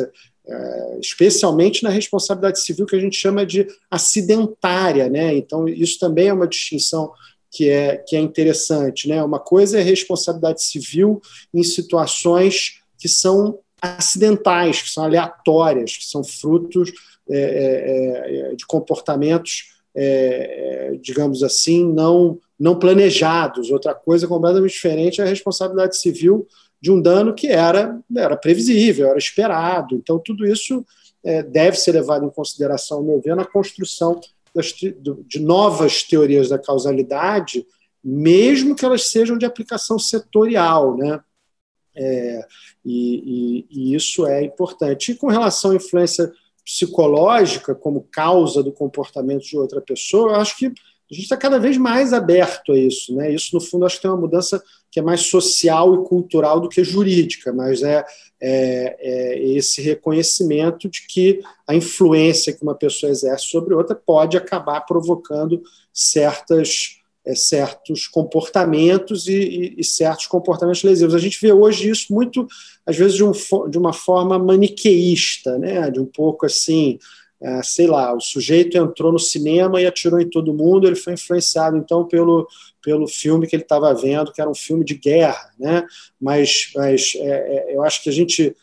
especialmente na responsabilidade civil, que a gente chama de acidentária. Né? Então, isso também é uma distinção que é interessante. Né? Uma coisa é responsabilidade civil em situações que são acidentais, que são aleatórias, que são frutos de comportamentos, digamos assim, não planejados. Outra coisa completamente diferente é a responsabilidade civil de um dano que era previsível, era esperado. Então, tudo isso deve ser levado em consideração, ao meu ver, na construção de novas teorias da causalidade, mesmo que elas sejam de aplicação setorial, né? E isso é importante. E com relação à influência psicológica como causa do comportamento de outra pessoa, eu acho que a gente está cada vez mais aberto a isso. Né? Isso, no fundo, acho que tem uma mudança que é mais social e cultural do que jurídica, mas é esse reconhecimento de que a influência que uma pessoa exerce sobre outra pode acabar provocando certos comportamentos e certos comportamentos lesivos. A gente vê hoje isso muito, às vezes, de uma forma maniqueísta, né? De um pouco assim, sei lá, o sujeito entrou no cinema e atirou em todo mundo, ele foi influenciado, então, pelo filme que ele estava vendo, que era um filme de guerra. Né? Mas eu acho que a gente,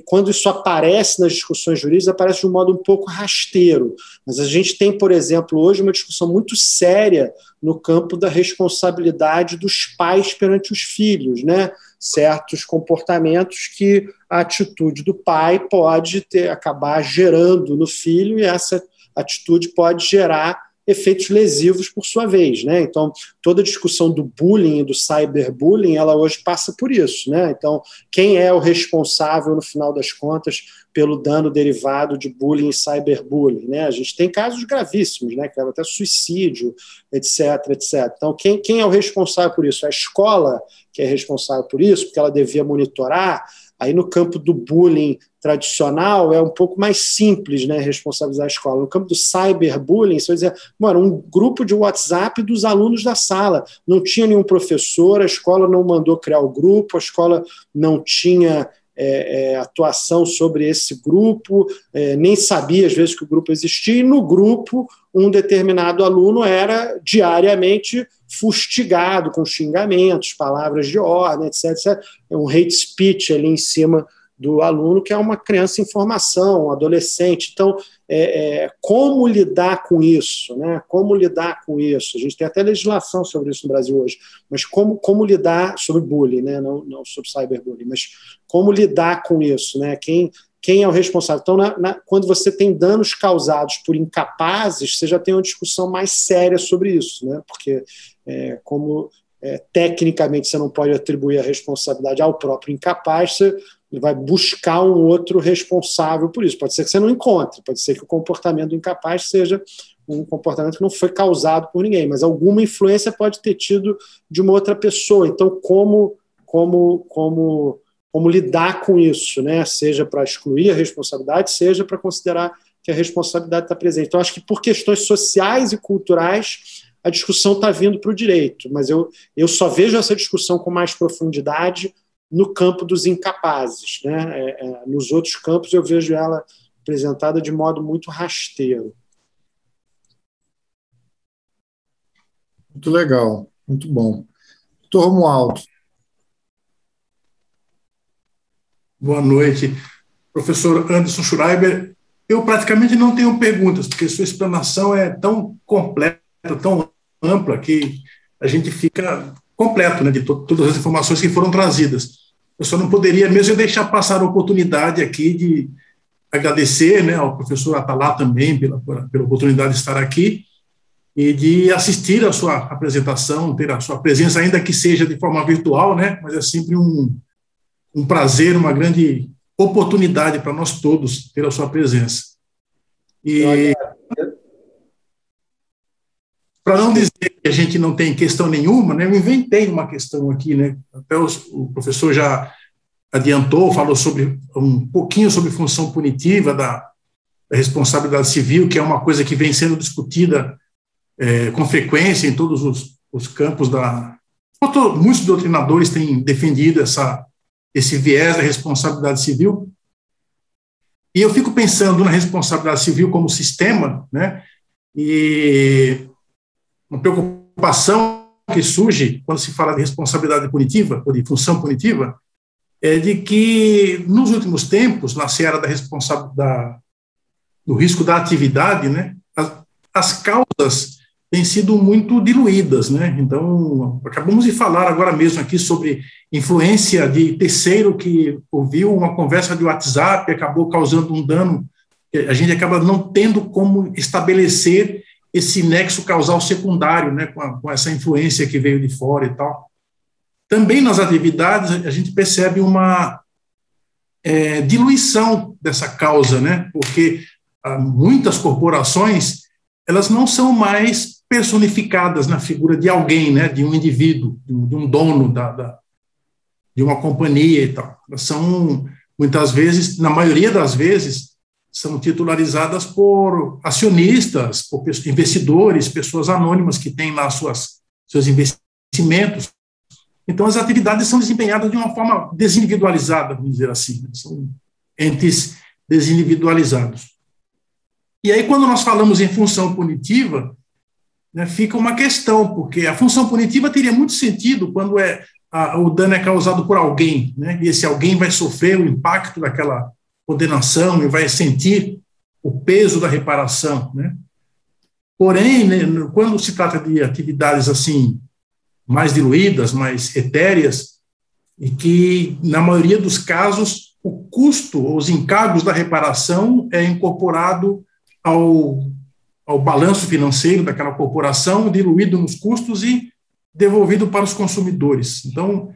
quando isso aparece nas discussões jurídicas, aparece de um modo um pouco rasteiro. Mas a gente tem, por exemplo, hoje uma discussão muito séria no campo da responsabilidade dos pais perante os filhos, né? Certos comportamentos que a atitude do pai pode acabar gerando no filho, e essa atitude pode gerar efeitos lesivos por sua vez. Né? Então, toda a discussão do bullying e do cyberbullying, ela hoje passa por isso. Né? Então, quem é o responsável, no final das contas, pelo dano derivado de bullying e cyberbullying? Né? A gente tem casos gravíssimos, né? Que levam até suicídio, etc, etc. Então, quem é o responsável por isso? A escola que é responsável por isso, porque ela devia monitorar. Aí, no campo do bullying tradicional, é um pouco mais simples, né, responsabilizar a escola. No campo do cyberbullying, você vai dizer, um grupo de WhatsApp dos alunos da sala, não tinha nenhum professor, a escola não mandou criar o grupo, a escola não tinha atuação sobre esse grupo, nem sabia às vezes que o grupo existia, e no grupo um determinado aluno era diariamente fustigado com xingamentos, palavras de ordem, etc. Um hate speech ali em cima do aluno, que é uma criança em formação, um adolescente. Então, como lidar com isso? Né? Como lidar com isso? A gente tem até legislação sobre isso no Brasil hoje, mas como lidar sobre bullying, né? Não sobre cyberbullying, mas como lidar com isso? Né? Quem é o responsável? Então, quando você tem danos causados por incapazes, você já tem uma discussão mais séria sobre isso, né? Porque tecnicamente você não pode atribuir a responsabilidade ao próprio incapaz, você vai buscar um outro responsável por isso. Pode ser que você não encontre, pode ser que o comportamento do incapaz seja um comportamento que não foi causado por ninguém, mas alguma influência pode ter tido de uma outra pessoa. Então, como lidar com isso, né? Seja para excluir a responsabilidade, seja para considerar que a responsabilidade está presente. Então, acho que por questões sociais e culturais, a discussão está vindo para o direito, mas eu só vejo essa discussão com mais profundidade no campo dos incapazes, né? Nos outros campos eu vejo ela apresentada de modo muito rasteiro. Muito legal, muito bom. Doutor Romualdo. Boa noite. Professor Anderson Schreiber, eu praticamente não tenho perguntas, porque sua explanação é tão completa, tão ampla, que a gente fica completo, né, de todas as informações que foram trazidas. Eu só não poderia mesmo deixar passar a oportunidade aqui de agradecer, né, ao professor Atalá também pela oportunidade de estar aqui e de assistir à sua apresentação, ter a sua presença, ainda que seja de forma virtual, né, mas é sempre um prazer, uma grande oportunidade para nós todos ter a sua presença. E para não dizer que a gente não tem questão nenhuma, né, eu inventei uma questão aqui, né, até o professor já adiantou, falou um pouquinho sobre função punitiva da responsabilidade civil, que é uma coisa que vem sendo discutida com frequência em todos os campos muitos doutrinadores têm defendido esse viés da responsabilidade civil. E eu fico pensando na responsabilidade civil como sistema, né, e uma preocupação que surge quando se fala de responsabilidade punitiva, ou de função punitiva, é de que, nos últimos tempos, na seara do risco da atividade, né, as causas têm sido muito diluídas, né? Então, acabamos de falar agora mesmo aqui sobre influência de terceiro que ouviu uma conversa de WhatsApp e acabou causando um dano. A gente acaba não tendo como estabelecer esse nexo causal secundário, né, com essa influência que veio de fora e tal. Também nas atividades a gente percebe uma diluição dessa causa, né, porque muitas corporações elas não são mais personificadas na figura de alguém, né, de um indivíduo, de um dono de uma companhia e tal. Elas são, muitas vezes, na maioria das vezes, são titularizadas por acionistas, por investidores, pessoas anônimas que têm lá seus investimentos. Então, as atividades são desempenhadas de uma forma desindividualizada, vamos dizer assim, né? São entes desindividualizados. E aí, quando nós falamos em função punitiva, né, fica uma questão, porque a função punitiva teria muito sentido quando o dano é causado por alguém, né, e esse alguém vai sofrer o impacto daquela condenação e vai sentir o peso da reparação, né. Porém, né, quando se trata de atividades assim, mais diluídas, mais etéreas, e que, na maioria dos casos, o custo, os encargos da reparação é incorporado ao balanço financeiro daquela corporação, diluído nos custos e devolvido para os consumidores. Então,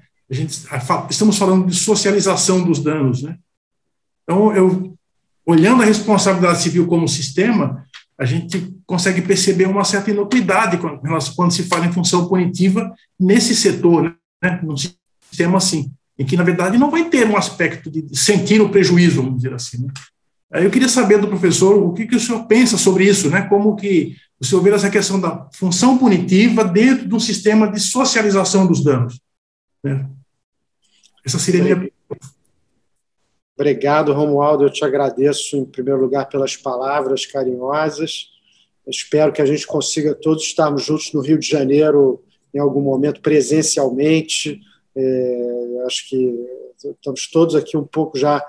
estamos falando de socialização dos danos, né? Então, olhando a responsabilidade civil como sistema, a gente consegue perceber uma certa inocuidade quando se fala em função punitiva nesse setor, né, num sistema assim. em que, na verdade, não vai ter um aspecto de sentir o prejuízo, vamos dizer assim, né? Eu queria saber do professor o que o senhor pensa sobre isso, né? Como que o senhor vê essa questão da função punitiva dentro de um sistema de socialização dos danos, né? Essa seria a minha... Obrigado, Romualdo. Eu te agradeço, em primeiro lugar, pelas palavras carinhosas. Eu espero que a gente consiga todos estarmos juntos no Rio de Janeiro em algum momento, presencialmente. Acho que estamos todos aqui um pouco já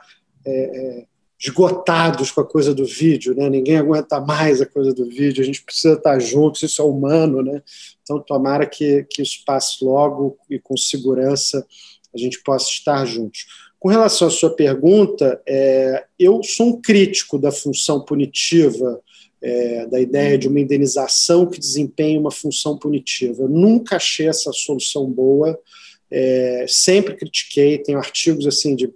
esgotados com a coisa do vídeo, né? Ninguém aguenta mais a coisa do vídeo, a gente precisa estar juntos, isso é humano, né? Então, tomara que isso passe logo e com segurança a gente possa estar juntos. Com relação à sua pergunta, eu sou um crítico da função punitiva, da ideia de uma indenização que desempenhe uma função punitiva. Eu nunca achei essa solução boa, sempre critiquei, tenho artigos assim de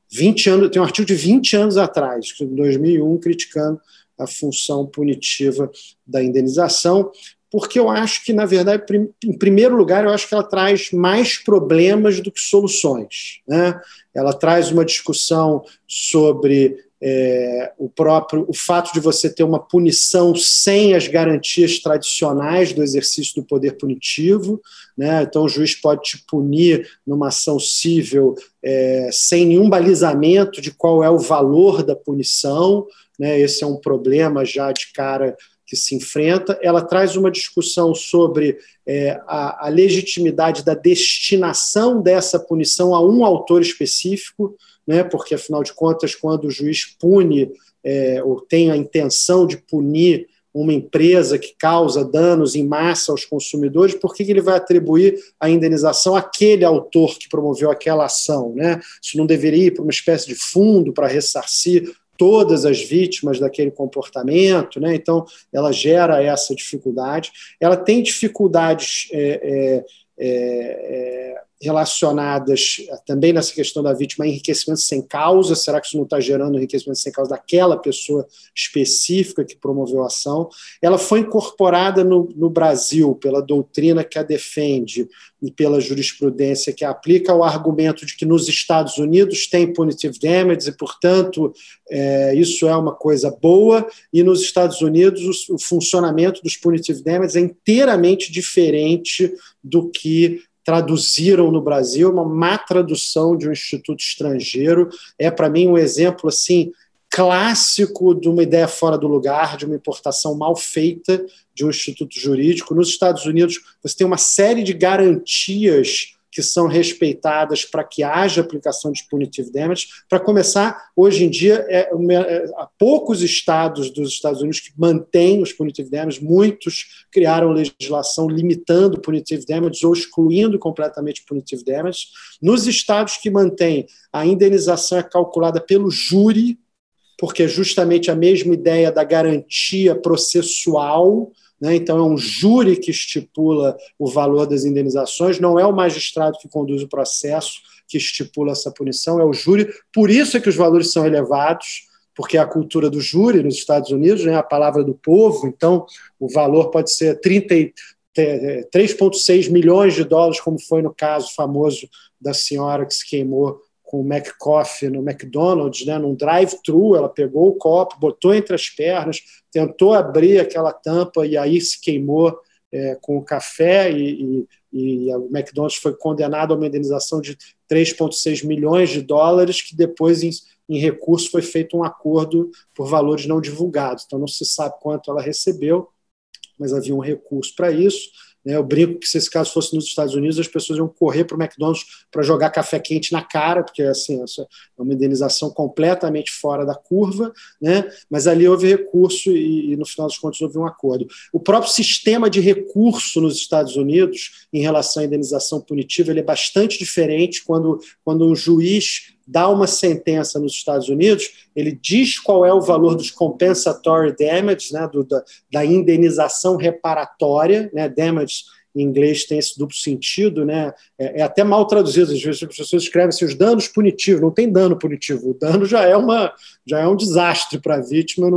20 anos, tem um artigo de 20 anos atrás, de 2001, criticando a função punitiva da indenização, porque eu acho que, na verdade, em primeiro lugar, eu acho que ela traz mais problemas do que soluções, né? Ela traz uma discussão sobre o fato de você ter uma punição sem as garantias tradicionais do exercício do poder punitivo, né? Então o juiz pode te punir numa ação cível sem nenhum balizamento de qual é o valor da punição, né? Esse é um problema já de cara que se enfrenta. Ela traz uma discussão sobre a legitimidade da destinação dessa punição a um autor específico, né? Porque, afinal de contas, quando o juiz pune ou tem a intenção de punir uma empresa que causa danos em massa aos consumidores, por que ele vai atribuir a indenização àquele autor que promoveu aquela ação, né? Isso não deveria ir para uma espécie de fundo para ressarcir todas as vítimas daquele comportamento, né? Então, ela gera essa dificuldade. Ela tem dificuldades relacionadas também nessa questão da vítima a enriquecimento sem causa. Será que isso não está gerando enriquecimento sem causa daquela pessoa específica que promoveu a ação? Ela foi incorporada no Brasil pela doutrina que a defende e pela jurisprudência que a aplica ao argumento de que nos Estados Unidos tem punitive damage e, portanto, isso é uma coisa boa, e nos Estados Unidos o funcionamento dos punitive damage é inteiramente diferente do que traduziram no Brasil, uma má tradução de um instituto estrangeiro. Para mim, um exemplo assim clássico de uma ideia fora do lugar, de uma importação mal feita de um instituto jurídico. Nos Estados Unidos, você tem uma série de garantias que são respeitadas para que haja aplicação de punitive damage. Para começar, hoje em dia, há poucos estados dos Estados Unidos que mantêm os punitive damage, muitos criaram legislação limitando punitive damage ou excluindo completamente punitive damage. Nos estados que mantêm, a indenização é calculada pelo júri, porque é justamente a mesma ideia da garantia processual, né? Então, é um júri que estipula o valor das indenizações, não é o magistrado que conduz o processo que estipula essa punição, é o júri. Por isso é que os valores são elevados, porque é a cultura do júri nos Estados Unidos, né? A palavra do povo. Então, o valor pode ser 3,6 milhões de dólares, como foi no caso famoso da senhora que se queimou com o McCoffee no McDonald's, né, num drive-thru. Ela pegou o copo, botou entre as pernas, tentou abrir aquela tampa e aí se queimou com o café e o McDonald's foi condenado a uma indenização de 3,6 milhões de dólares, que depois, em recurso, foi feito um acordo por valores não divulgados. Então, não se sabe quanto ela recebeu, mas havia um recurso para isso. Eu brinco que, se esse caso fosse nos Estados Unidos, as pessoas iam correr para o McDonald's para jogar café quente na cara, porque assim, essa é uma indenização completamente fora da curva, né? Mas ali houve recurso e, no final das contas, houve um acordo. O próprio sistema de recurso nos Estados Unidos, em relação à indenização punitiva, ele é bastante diferente. Quando um juiz dá uma sentença nos Estados Unidos, ele diz qual é o valor dos compensatory damage, né, da indenização reparatória, né, damage em inglês tem esse duplo sentido, né, é até mal traduzido, às vezes as pessoas escrevem assim, os danos punitivos, não tem dano punitivo, o dano já é um desastre para a vítima,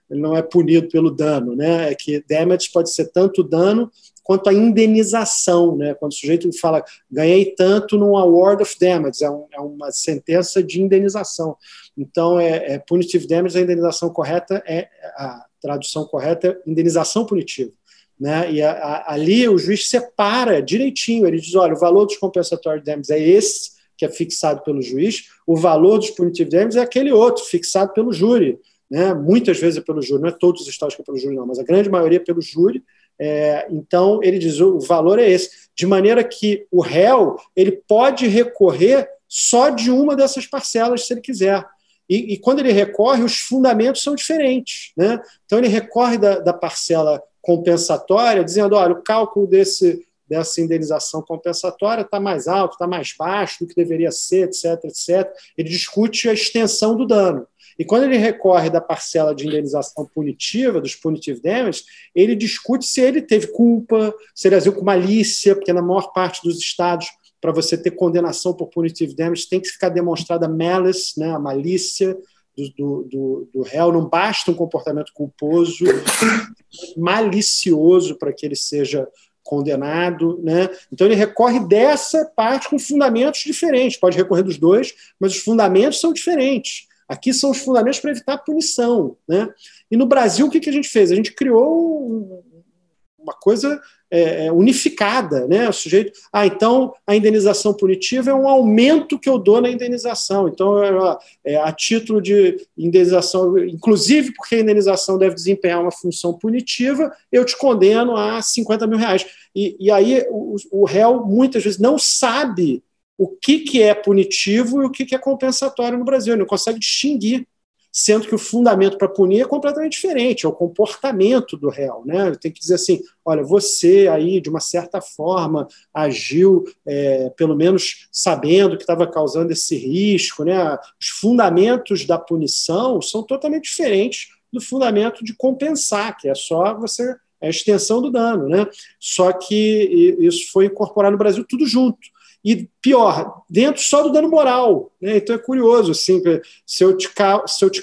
ele não é punido pelo dano, né, é que damage pode ser tanto dano quanto à indenização, né? Quando o sujeito fala, ganhei tanto num award of damage, é uma sentença de indenização. Então, punitive damage, a indenização correta a tradução correta é indenização punitiva. Né? E ali o juiz separa direitinho, ele diz, olha, o valor dos compensatórios damages é esse, que é fixado pelo juiz, o valor dos punitive damages é aquele outro, fixado pelo júri, né? Muitas vezes é pelo júri, não é todos os estados que é pelo júri, não, mas a grande maioria é pelo júri. Então, ele diz, o valor é esse, de maneira que o réu ele pode recorrer só de uma dessas parcelas, se ele quiser. E quando ele recorre, os fundamentos são diferentes. Né? Então, ele recorre da parcela compensatória, dizendo, olha, o cálculo dessa indenização compensatória está mais alto, está mais baixo do que deveria ser, etc, etc. Ele discute a extensão do dano. E quando ele recorre da parcela de indenização punitiva, dos punitive damages, ele discute se ele teve culpa, se ele agiu com malícia, porque na maior parte dos estados, para você ter condenação por punitive damage, tem que ficar demonstrada malice, né, a malícia do réu, não basta um comportamento culposo, malicioso para que ele seja condenado. Né? Então ele recorre dessa parte com fundamentos diferentes, pode recorrer dos dois, mas os fundamentos são diferentes. Aqui são os fundamentos para evitar punição. Né? E no Brasil, o que a gente fez? A gente criou uma coisa unificada. Né? O sujeito, então a indenização punitiva é um aumento que eu dou na indenização. Então, a título de indenização, inclusive porque a indenização deve desempenhar uma função punitiva, eu te condeno a R$50 mil. E aí o réu, muitas vezes, não sabe o que é punitivo e o que é compensatório no Brasil. Ele não consegue distinguir, sendo que o fundamento para punir é completamente diferente, é o comportamento do réu. Né? Ele tem que dizer assim, olha, você aí, de uma certa forma, agiu, pelo menos sabendo que estava causando esse risco. Né? Os fundamentos da punição são totalmente diferentes do fundamento de compensar, que é só você, a extensão do dano. Né? Só que isso foi incorporado no Brasil tudo junto. E pior, dentro só do dano moral. Né? Então é curioso, assim, se eu te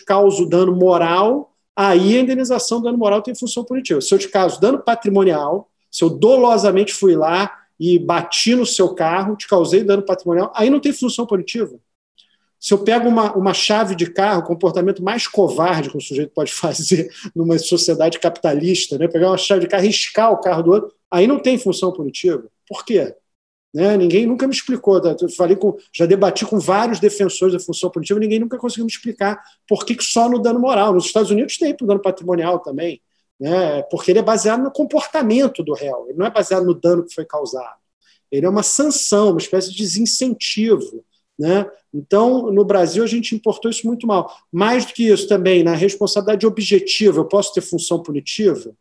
causo dano moral, aí a indenização do dano moral tem função punitiva. Se eu te causo dano patrimonial, se eu dolosamente fui lá e bati no seu carro, te causei dano patrimonial, aí não tem função punitiva. Se eu pego uma chave de carro, o comportamento mais covarde que um sujeito pode fazer numa sociedade capitalista, né? Pegar uma chave de carro e riscar o carro do outro, aí não tem função punitiva. Por quê? Né? Ninguém nunca me explicou. Já debati com vários defensores da função punitiva, ninguém nunca conseguiu me explicar por que só no dano moral. Nos Estados Unidos tem para o dano patrimonial também, né? Porque ele é baseado no comportamento do réu, ele não é baseado no dano que foi causado. Ele é uma sanção, uma espécie de desincentivo. Né? Então, no Brasil, a gente importou isso muito mal. Mais do que isso também, na responsabilidade objetiva, eu posso ter função punitiva?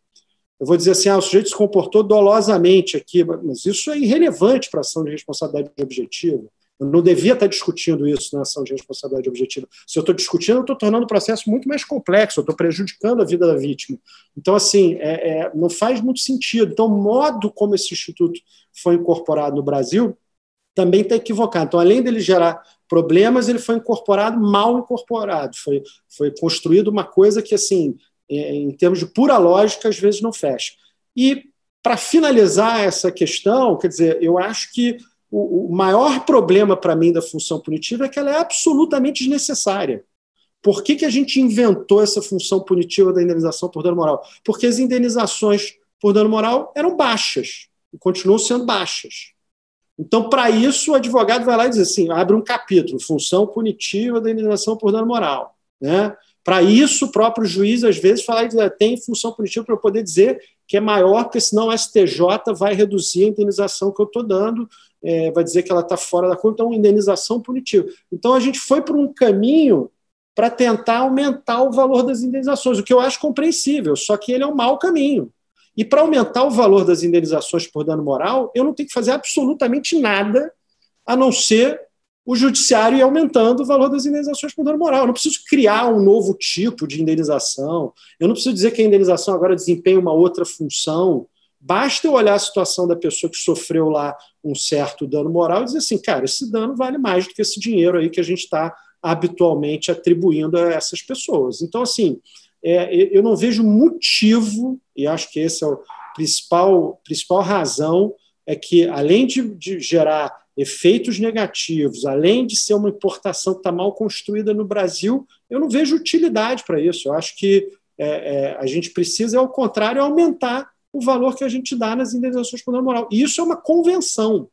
Eu vou dizer assim, o sujeito se comportou dolosamente aqui, mas isso é irrelevante para a ação de responsabilidade objetiva. Eu não devia estar discutindo isso na ação de responsabilidade objetiva. Se eu estou discutindo, eu estou tornando o processo muito mais complexo, eu estou prejudicando a vida da vítima. Então, assim, não faz muito sentido. Então, o modo como esse instituto foi incorporado no Brasil também está equivocado. Então, além dele gerar problemas, ele foi incorporado, mal incorporado. Foi construído uma coisa que, assim, em termos de pura lógica, às vezes não fecha. E, para finalizar essa questão, quer dizer, eu acho que o maior problema para mim da função punitiva é que ela é absolutamente desnecessária. Por que a gente inventou essa função punitiva da indenização por dano moral? Porque as indenizações por dano moral eram baixas e continuam sendo baixas. Então, para isso, o advogado vai lá e diz assim, abre um capítulo, função punitiva da indenização por dano moral. Né? Para isso, o próprio juiz, às vezes, fala que tem função punitiva para eu poder dizer que é maior, porque senão o STJ vai reduzir a indenização que eu estou dando, vai dizer que ela está fora da conta, então, indenização punitiva. Então, a gente foi por um caminho para tentar aumentar o valor das indenizações, o que eu acho compreensível, só que ele é um mau caminho. E para aumentar o valor das indenizações por dano moral, eu não tenho que fazer absolutamente nada a não ser o judiciário ir aumentando o valor das indenizações por dano moral. Eu não preciso criar um novo tipo de indenização, eu não preciso dizer que a indenização agora desempenha uma outra função. Basta eu olhar a situação da pessoa que sofreu lá um certo dano moral e dizer assim, cara, esse dano vale mais do que esse dinheiro aí que a gente está habitualmente atribuindo a essas pessoas. Então, assim, eu não vejo motivo, e acho que esse principal razão é que, além de gerar efeitos negativos, além de ser uma importação que está mal construída no Brasil, eu não vejo utilidade para isso. Eu acho que a gente precisa, ao contrário, aumentar o valor que a gente dá nas indenizações por dano moral. E isso é uma convenção.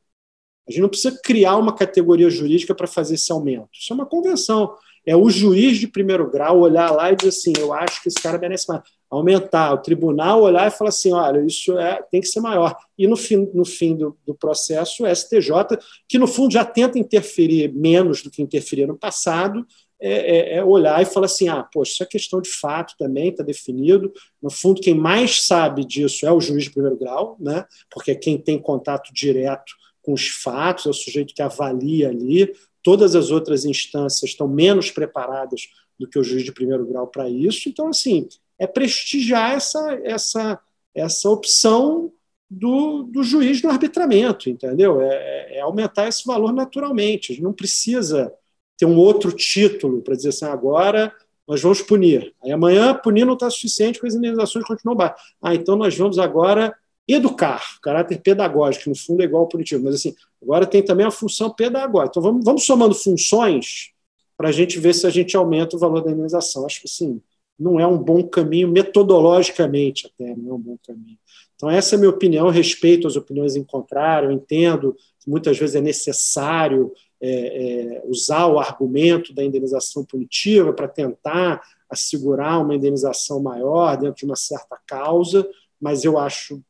A gente não precisa criar uma categoria jurídica para fazer esse aumento. Isso é uma convenção. É o juiz de primeiro grau olhar lá e dizer assim, eu acho que esse cara merece mais. Aumentar. O tribunal olhar e falar assim, olha, isso tem que ser maior. E no fim do processo, o STJ, que no fundo já tenta interferir menos do que interferia no passado, olhar e falar assim, poxa, isso é questão de fato também, está definido. No fundo, quem mais sabe disso é o juiz de primeiro grau, né? Porque é quem tem contato direto com os fatos, é o sujeito que avalia ali. Todas as outras instâncias estão menos preparadas do que o juiz de primeiro grau para isso. Então, assim, é prestigiar essa opção do juiz no arbitramento, entendeu? É aumentar esse valor naturalmente. A gente não precisa ter um outro título para dizer assim, agora nós vamos punir. Aí amanhã punir não está suficiente, porque as indenizações continuam baixas. Então nós vamos agora educar, caráter pedagógico, que no fundo é igual ao punitivo, mas assim, agora tem também a função pedagógica. Então vamos somando funções para a gente ver se a gente aumenta o valor da indenização. Acho que assim, não é um bom caminho, metodologicamente até, não é um bom caminho. Então essa é a minha opinião, eu respeito as opiniões em contrário, eu entendo que muitas vezes é necessário usar o argumento da indenização punitiva para tentar assegurar uma indenização maior dentro de uma certa causa, mas eu acho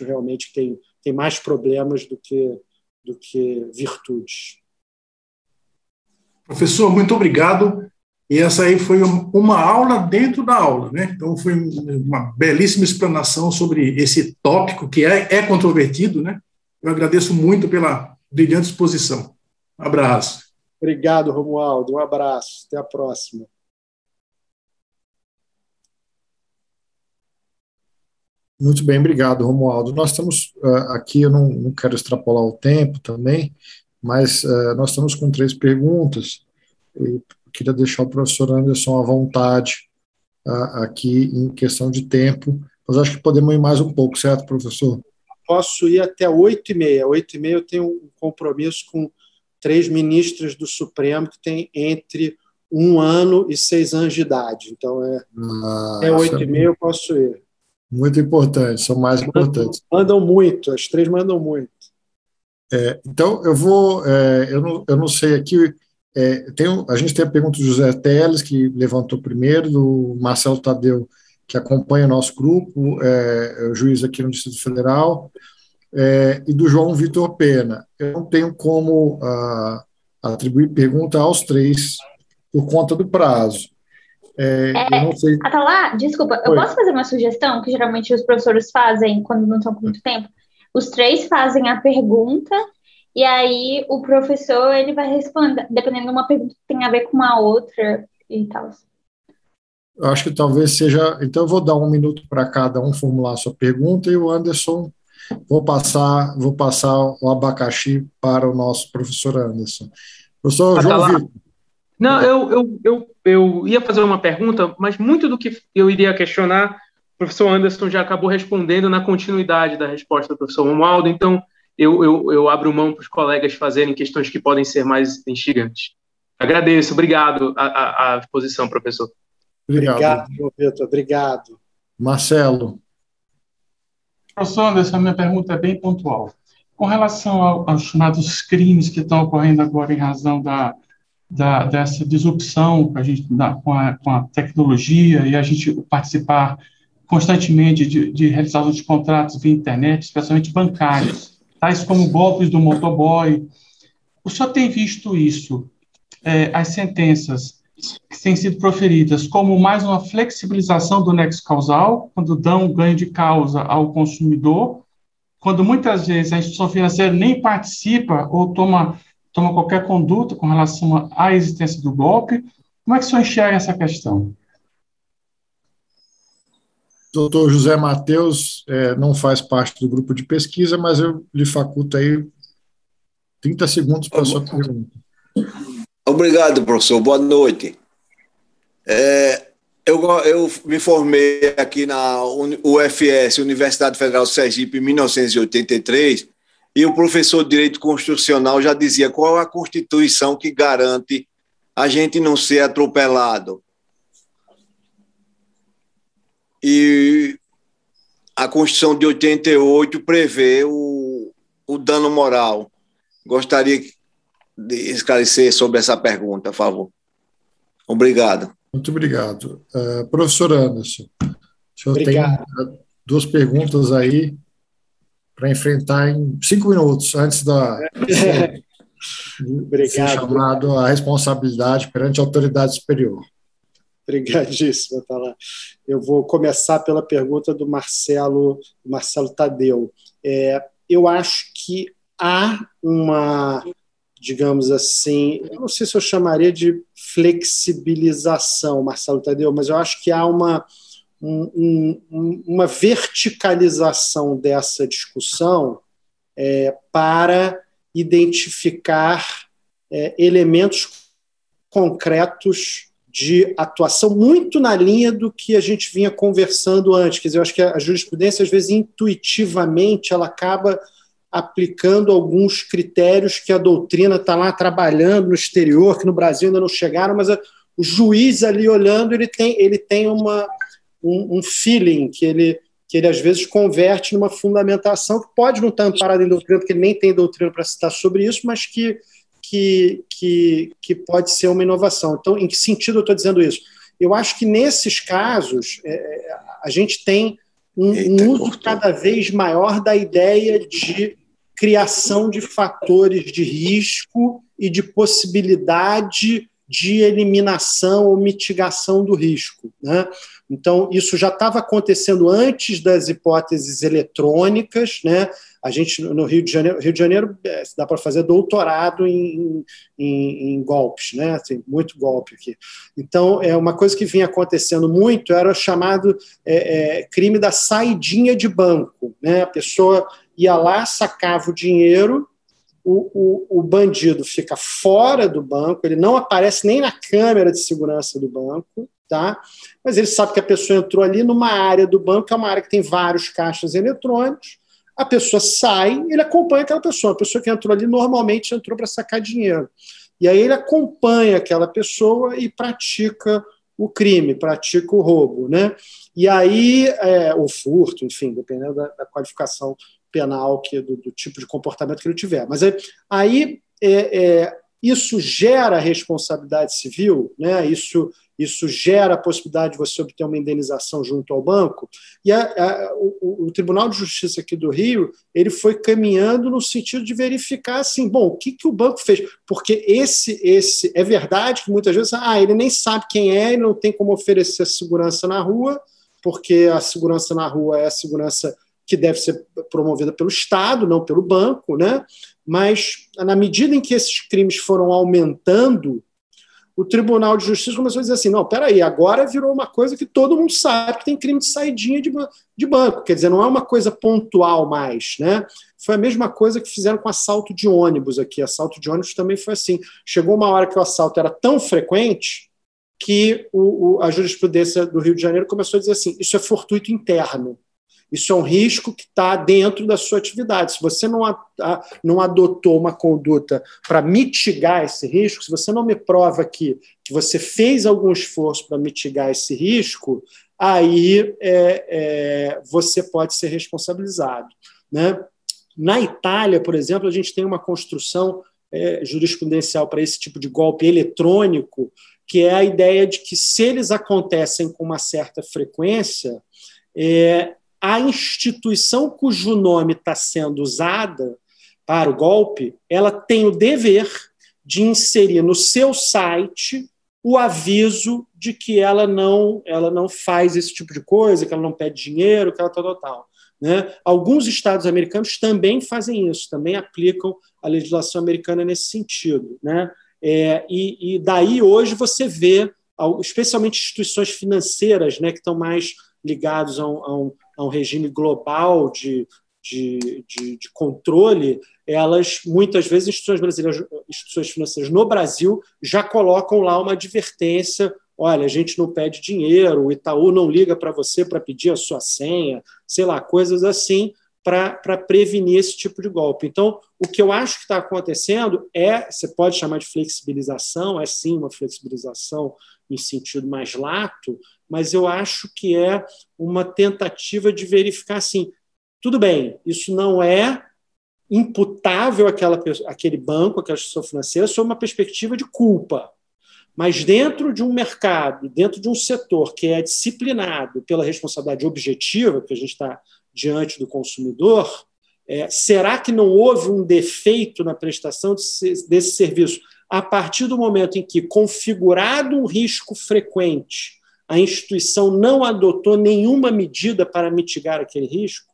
realmente que tem mais problemas do que virtudes. Professor, muito obrigado. E essa aí foi uma aula dentro da aula, né? Então foi uma belíssima explanação sobre esse tópico que é controvertido, né? Eu agradeço muito pela brilhante exposição. Um abraço. Obrigado, Romualdo. Um abraço. Até a próxima. Muito bem, obrigado, Romualdo. Nós estamos aqui, eu não quero extrapolar o tempo também, mas nós estamos com 3 perguntas. E queria deixar o professor Anderson à vontade aqui em questão de tempo, mas acho que podemos ir mais um pouco, certo, professor? Posso ir até 8h30. 8h30 eu tenho um compromisso com 3 ministras do Supremo que têm entre 1 ano e 6 anos de idade. Então, até 8h30 eu posso ir. Muito importante, são mais importantes. Mandam muito, as 3 mandam muito. Então, eu não sei aqui, a gente tem a pergunta do José Teles, que levantou primeiro, do Marcelo Tadeu, que acompanha nosso grupo, o juiz aqui no Distrito Federal, e do João Vitor Pena. Eu não tenho como atribuir pergunta aos 3 por conta do prazo. Eu não sei. Atalá, desculpa, eu posso fazer uma sugestão que geralmente os professores fazem quando não estão com muito tempo? Os 3 fazem a pergunta e aí o professor ele vai responder, dependendo de uma pergunta que tem a ver com uma outra e tal. Eu acho que talvez seja. Então, eu vou dar 1 minuto para cada um formular a sua pergunta e o Anderson, vou passar o abacaxi para o nosso professor Anderson. Professor João Vitor. Não, eu ia fazer uma pergunta, mas muito do que eu iria questionar, o professor Anderson já acabou respondendo na continuidade da resposta do professor Romualdo, então eu abro mão para os colegas fazerem questões que podem ser mais instigantes. Agradeço, obrigado a exposição, professor. Obrigado, Vitor, obrigado. Marcelo. Professor Anderson, a minha pergunta é bem pontual. Com relação aos chamados crimes que estão ocorrendo agora em razão dessa disrupção a gente, com a tecnologia e a gente participar constantemente de realização de contratos via internet, especialmente bancários, tais como golpes do motoboy. O senhor tem visto isso, as sentenças que têm sido proferidas, como mais uma flexibilização do nexo causal, quando dão um ganho de causa ao consumidor, quando muitas vezes a instituição financeira nem participa ou toma qualquer conduta com relação à existência do golpe. Como é que o senhor enxerga essa questão? Doutor José Matheus não faz parte do grupo de pesquisa, mas eu lhe faculto aí 30 segundos para a sua pergunta. Obrigado, professor. Boa noite. Eu me formei aqui na UFS, Universidade Federal de Sergipe, em 1983, e o professor de Direito Constitucional já dizia qual é a Constituição que garante a gente não ser atropelado. E a Constituição de 88 prevê o dano moral. Gostaria de esclarecer sobre essa pergunta, por favor. Obrigado. Muito obrigado. Professor Anderson, o senhor Obrigado. tem 2 perguntas aí para enfrentar em 5 minutos, antes de ser chamado à responsabilidade perante a autoridade superior. Obrigadíssimo, Atala. Eu vou começar pela pergunta do Marcelo Tadeu. Eu acho que há uma, digamos assim, eu não sei se eu chamaria de flexibilização, Marcelo Tadeu, mas eu acho que há uma verticalização dessa discussão para identificar elementos concretos de atuação muito na linha do que a gente vinha conversando antes. Quer dizer, eu acho que a jurisprudência, às vezes, intuitivamente, ela acaba aplicando alguns critérios que a doutrina está lá trabalhando no exterior, que no Brasil ainda não chegaram, mas o juiz ali olhando, ele tem um feeling que ele às vezes converte numa fundamentação que pode não estar amparada em doutrina, porque ele nem tem doutrina para citar sobre isso, mas que pode ser uma inovação. Então, em que sentido eu estou dizendo isso? Eu acho que nesses casos a gente tem um uso cada vez maior da ideia de criação de fatores de risco e de possibilidade de eliminação ou mitigação do risco, né? Então, isso já estava acontecendo antes das hipóteses eletrônicas, né? A gente, no Rio de Janeiro dá para fazer doutorado em golpes, né? Tem muito golpe aqui. Então, uma coisa que vinha acontecendo muito era o chamado crime da saidinha de banco, né? A pessoa ia lá, sacava o dinheiro, o bandido fica fora do banco, ele não aparece nem na câmera de segurança do banco, tá? Mas ele sabe que a pessoa entrou ali numa área do banco, que é uma área que tem vários caixas eletrônicos, a pessoa sai, ele acompanha aquela pessoa. A pessoa que entrou ali normalmente entrou para sacar dinheiro. E aí ele acompanha aquela pessoa e pratica o crime, pratica o roubo, né? E aí, o furto, enfim, dependendo da qualificação penal, do tipo de comportamento que ele tiver. Mas aí isso gera responsabilidade civil, né? Isso gera a possibilidade de você obter uma indenização junto ao banco. E o Tribunal de Justiça aqui do Rio, ele foi caminhando no sentido de verificar assim, bom, o que o banco fez? Porque é verdade que muitas vezes ele nem sabe quem é, ele não tem como oferecer segurança na rua, porque a segurança na rua é a segurança que deve ser promovida pelo Estado, não pelo banco, né? Mas, na medida em que esses crimes foram aumentando, o Tribunal de Justiça começou a dizer assim, não, peraí, agora virou uma coisa que todo mundo sabe que tem crime de saidinha de banco, quer dizer, não é uma coisa pontual mais, né? Foi a mesma coisa que fizeram com assalto de ônibus aqui, assalto de ônibus também foi assim, chegou uma hora que o assalto era tão frequente que a jurisprudência do Rio de Janeiro começou a dizer assim, isso é fortuito interno, isso é um risco que está dentro da sua atividade. Se você não adotou uma conduta para mitigar esse risco, se você não me prova que você fez algum esforço para mitigar esse risco, aí você pode ser responsabilizado, né? Na Itália, por exemplo, a gente tem uma construção jurisprudencial para esse tipo de golpe eletrônico, que é a ideia de que, se eles acontecem com uma certa frequência, a instituição cujo nome está sendo usada para o golpe, ela tem o dever de inserir no seu site o aviso de que ela não faz esse tipo de coisa, que ela não pede dinheiro, que ela tal. Né? Alguns estados americanos também fazem isso, também aplicam a legislação americana nesse sentido. Né? E daí hoje você vê, especialmente instituições financeiras, né, que estão mais ligados a um regime global de controle, elas, muitas vezes, instituições financeiras no Brasil já colocam lá uma advertência olha, a gente não pede dinheiro, o Itaú não liga para você para pedir a sua senha, sei lá, coisas assim, para prevenir esse tipo de golpe. Então, o que eu acho que está acontecendo você pode chamar de flexibilização, é sim uma flexibilização em sentido mais lato, mas eu acho que é uma tentativa de verificar assim, tudo bem, isso não é imputável àquele banco, àquela instituição financeira, sob uma perspectiva de culpa. Mas dentro de um mercado, dentro de um setor que é disciplinado pela responsabilidade objetiva, que a gente está diante do consumidor, será que não houve um defeito na prestação desse serviço a partir do momento em que, configurado um risco frequente, a instituição não adotou nenhuma medida para mitigar aquele risco?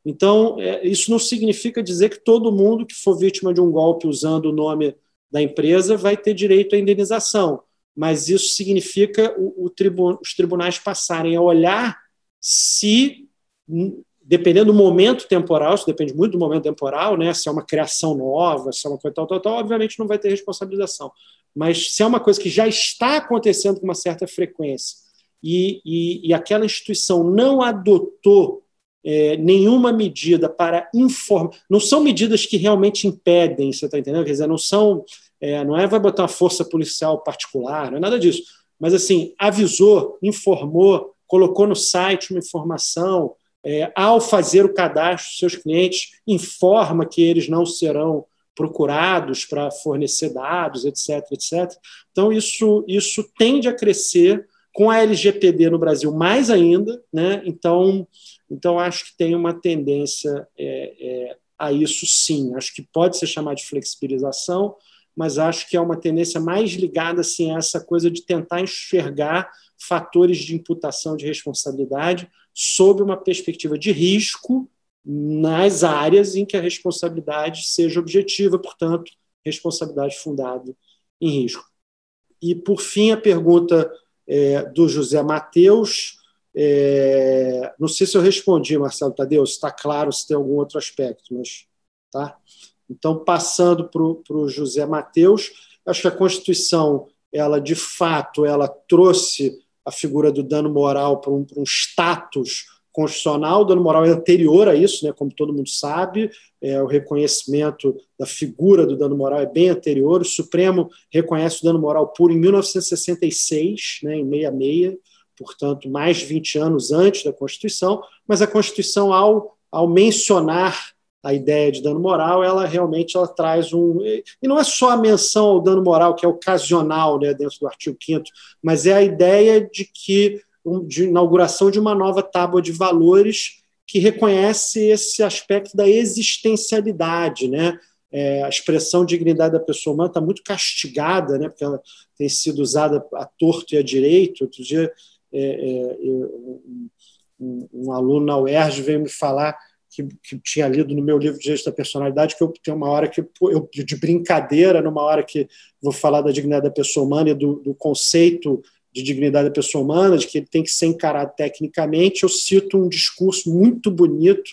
Então, isso não significa dizer que todo mundo que for vítima de um golpe usando o nome da empresa vai ter direito à indenização, mas isso significa os tribunais passarem a olhar se, dependendo do momento temporal, isso depende muito do momento temporal, né? Se é uma criação nova, se é uma coisa tal, obviamente não vai ter responsabilização. Mas se é uma coisa que já está acontecendo com uma certa frequência e aquela instituição não adotou nenhuma medida para informar, não são medidas que realmente impedem, você está entendendo? Quer dizer, não vai botar uma força policial particular, não é nada disso. Mas, assim, avisou, informou, colocou no site uma informação, ao fazer o cadastro dos seus clientes, informa que eles não serão procurados para fornecer dados, etc, etc. Então, isso tende a crescer com a LGPD no Brasil mais ainda, né? Então, acho que tem uma tendência a isso, sim. Acho que pode ser chamado de flexibilização, mas acho que é uma tendência mais ligada assim, a essa coisa de tentar enxergar fatores de imputação de responsabilidade sob uma perspectiva de risco nas áreas em que a responsabilidade seja objetiva, portanto, responsabilidade fundada em risco. E, por fim, a pergunta do José Mateus. Não sei se eu respondi, Marcelo Tadeu, se está claro, se tem algum outro aspecto, mas tá. Então, passando para o José Mateus, acho que a Constituição, ela de fato, ela trouxe a figura do dano moral para um status constitucional. O dano moral é anterior a isso, né, como todo mundo sabe, o reconhecimento da figura do dano moral é bem anterior. O Supremo reconhece o dano moral puro em 1966, né, em 66, portanto, mais de 20 anos antes da Constituição, mas a Constituição, ao mencionar a ideia de dano moral, ela realmente traz e não é só a menção ao dano moral, que é ocasional, né, dentro do artigo 5º, mas é a ideia de inauguração de uma nova tábua de valores que reconhece esse aspecto da existencialidade, né? A expressão dignidade da pessoa humana está muito castigada, né, porque ela tem sido usada à torto e à direito. Outro dia, um aluno na UERJ veio me falar que tinha lido no meu livro de Direito da Personalidade, que eu tenho uma hora que eu, de brincadeira, numa hora que vou falar da dignidade da pessoa humana e do conceito de dignidade da pessoa humana, de que ele tem que ser encarado tecnicamente, eu cito um discurso muito bonito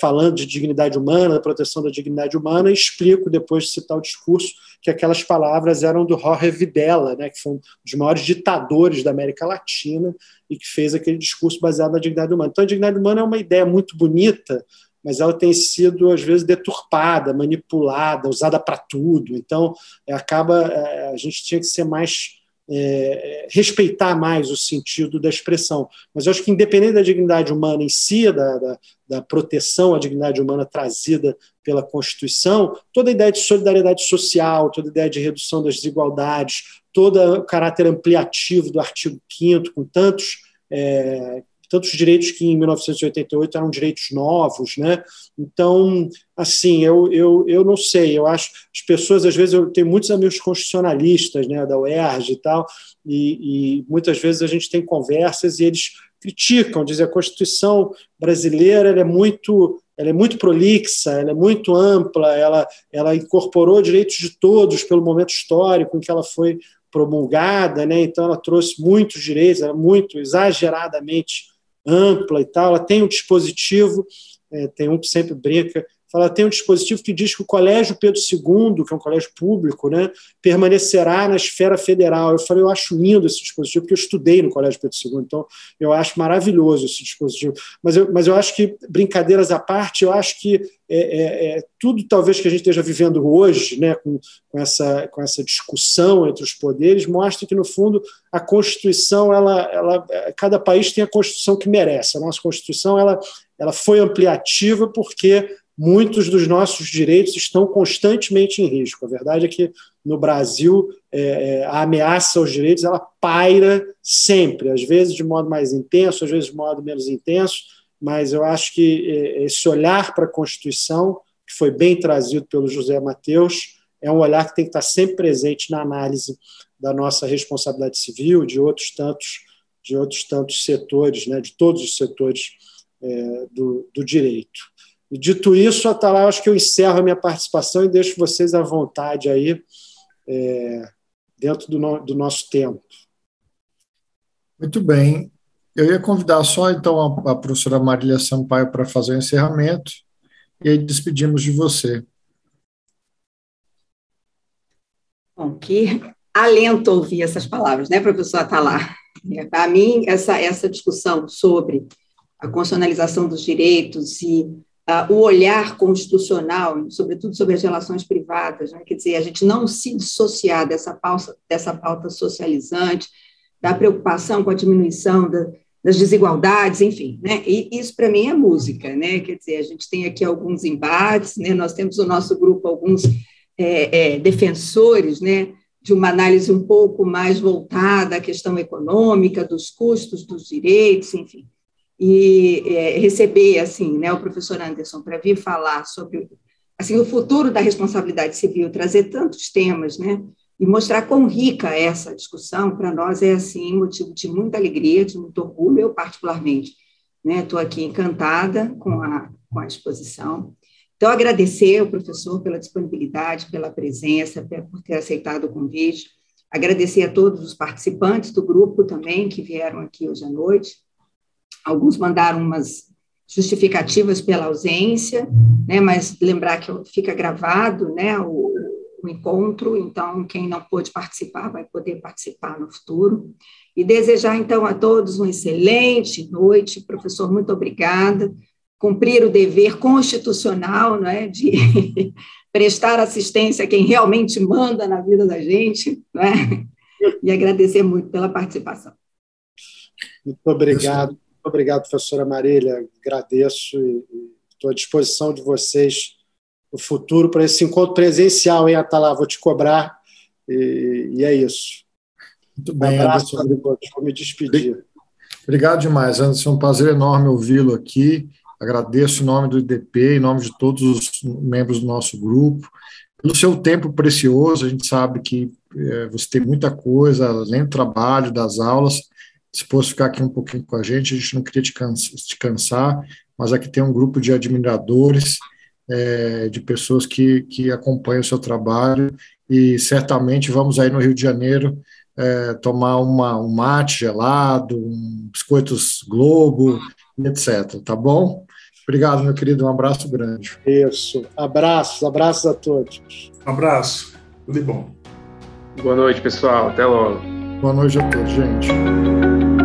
falando de dignidade humana, da proteção da dignidade humana, e explico, depois de citar o discurso, que aquelas palavras eram do Jorge Videla, né, que foi um dos maiores ditadores da América Latina e que fez aquele discurso baseado na dignidade humana. Então, a dignidade humana é uma ideia muito bonita, mas ela tem sido, às vezes, deturpada, manipulada, usada para tudo. Então, a gente tinha que ser mais... respeitar mais o sentido da expressão. Mas eu acho que, independente da dignidade humana em si, da proteção à dignidade humana trazida pela Constituição, toda a ideia de solidariedade social, toda a ideia de redução das desigualdades, todo o caráter ampliativo do artigo 5º, com tantos direitos que em 1988 eram direitos novos, né? Então, assim, eu não sei, eu acho, as pessoas, às vezes, eu tenho muitos amigos constitucionalistas, né, da UERJ e tal, e muitas vezes a gente tem conversas e eles criticam, dizem a Constituição brasileira ela é muito prolixa, ela é muito ampla, ela incorporou direitos de todos pelo momento histórico em que ela foi promulgada, né? Então ela trouxe muitos direitos, ela é muito exageradamente ampla e tal, ela tem um dispositivo, tem um que sempre brinca, Ela tem um dispositivo que diz que o Colégio Pedro II, que é um colégio público, né, permanecerá na esfera federal. Eu falei, eu acho lindo esse dispositivo, porque eu estudei no Colégio Pedro II, então eu acho maravilhoso esse dispositivo. Mas eu acho que, brincadeiras à parte, eu acho que tudo talvez que a gente esteja vivendo hoje, né, com essa discussão entre os poderes, mostra que, no fundo, a Constituição, cada país tem a Constituição que merece. A nossa Constituição ela foi ampliativa porque muitos dos nossos direitos estão constantemente em risco. A verdade é que, no Brasil, a ameaça aos direitos ela paira sempre, às vezes de modo mais intenso, às vezes de modo menos intenso, mas eu acho que esse olhar para a Constituição, que foi bem trazido pelo José Mateus, é um olhar que tem que estar sempre presente na análise da nossa responsabilidade civil, de outros tantos setores, né, de todos os setores do direito. E, dito isso, Atalá, eu acho que eu encerro a minha participação e deixo vocês à vontade aí, dentro do nosso tempo. Muito bem. Eu ia convidar só, então, a professora Marília Sampaio para fazer o encerramento, e aí despedimos de você. Bom, que alento ouvir essas palavras, né, professor Atalá? Para mim, essa discussão sobre a constitucionalização dos direitos e o olhar constitucional, sobretudo sobre as relações privadas, né? Quer dizer, a gente não se dissociar dessa pauta socializante, da preocupação com a diminuição das desigualdades, enfim, né? E isso, para mim, é música, né? Quer dizer, a gente tem aqui alguns embates, né? Nós temos no nosso grupo alguns defensores, né, de uma análise um pouco mais voltada à questão econômica, dos custos dos direitos, enfim. E receber assim, né, o professor Anderson para vir falar sobre assim, o futuro da responsabilidade civil, trazer tantos temas, né, e mostrar quão rica é essa discussão, para nós é assim, motivo de muita alegria, de muito orgulho. Eu, particularmente, estou aqui encantada com a exposição. Então, agradecer ao professor pela disponibilidade, pela presença, por ter aceitado o convite, agradecer a todos os participantes do grupo também, que vieram aqui hoje à noite. Alguns mandaram umas justificativas pela ausência, né, mas lembrar que fica gravado, né, o encontro, então quem não pôde participar vai poder participar no futuro. E desejar, então, a todos uma excelente noite. Professor, muito obrigada. Cumprir o dever constitucional, né, de prestar assistência a quem realmente manda na vida da gente, né, e agradecer muito pela participação. Muito obrigado. Muito obrigado, professora Marília. Agradeço e estou à disposição de vocês no futuro para esse encontro presencial, hein, Atalá? Vou te cobrar e é isso. Muito bem, um abraço, Anderson. Vou me despedir. Obrigado demais, Anderson. É um prazer enorme ouvi-lo aqui. Agradeço em nome do IDP, em nome de todos os membros do nosso grupo, pelo seu tempo precioso. A gente sabe que você tem muita coisa, além do trabalho, das aulas. Se fosse ficar aqui um pouquinho com a gente não queria te cansar, mas aqui tem um grupo de admiradores, de pessoas que acompanham o seu trabalho, e certamente vamos aí no Rio de Janeiro tomar um mate gelado, biscoitos Globo, etc. Tá bom? Obrigado, meu querido. Um abraço grande. Isso. Abraços a todos. Um abraço. Tudo de bom. Boa noite, pessoal. Até logo. Boa noite a todos, gente.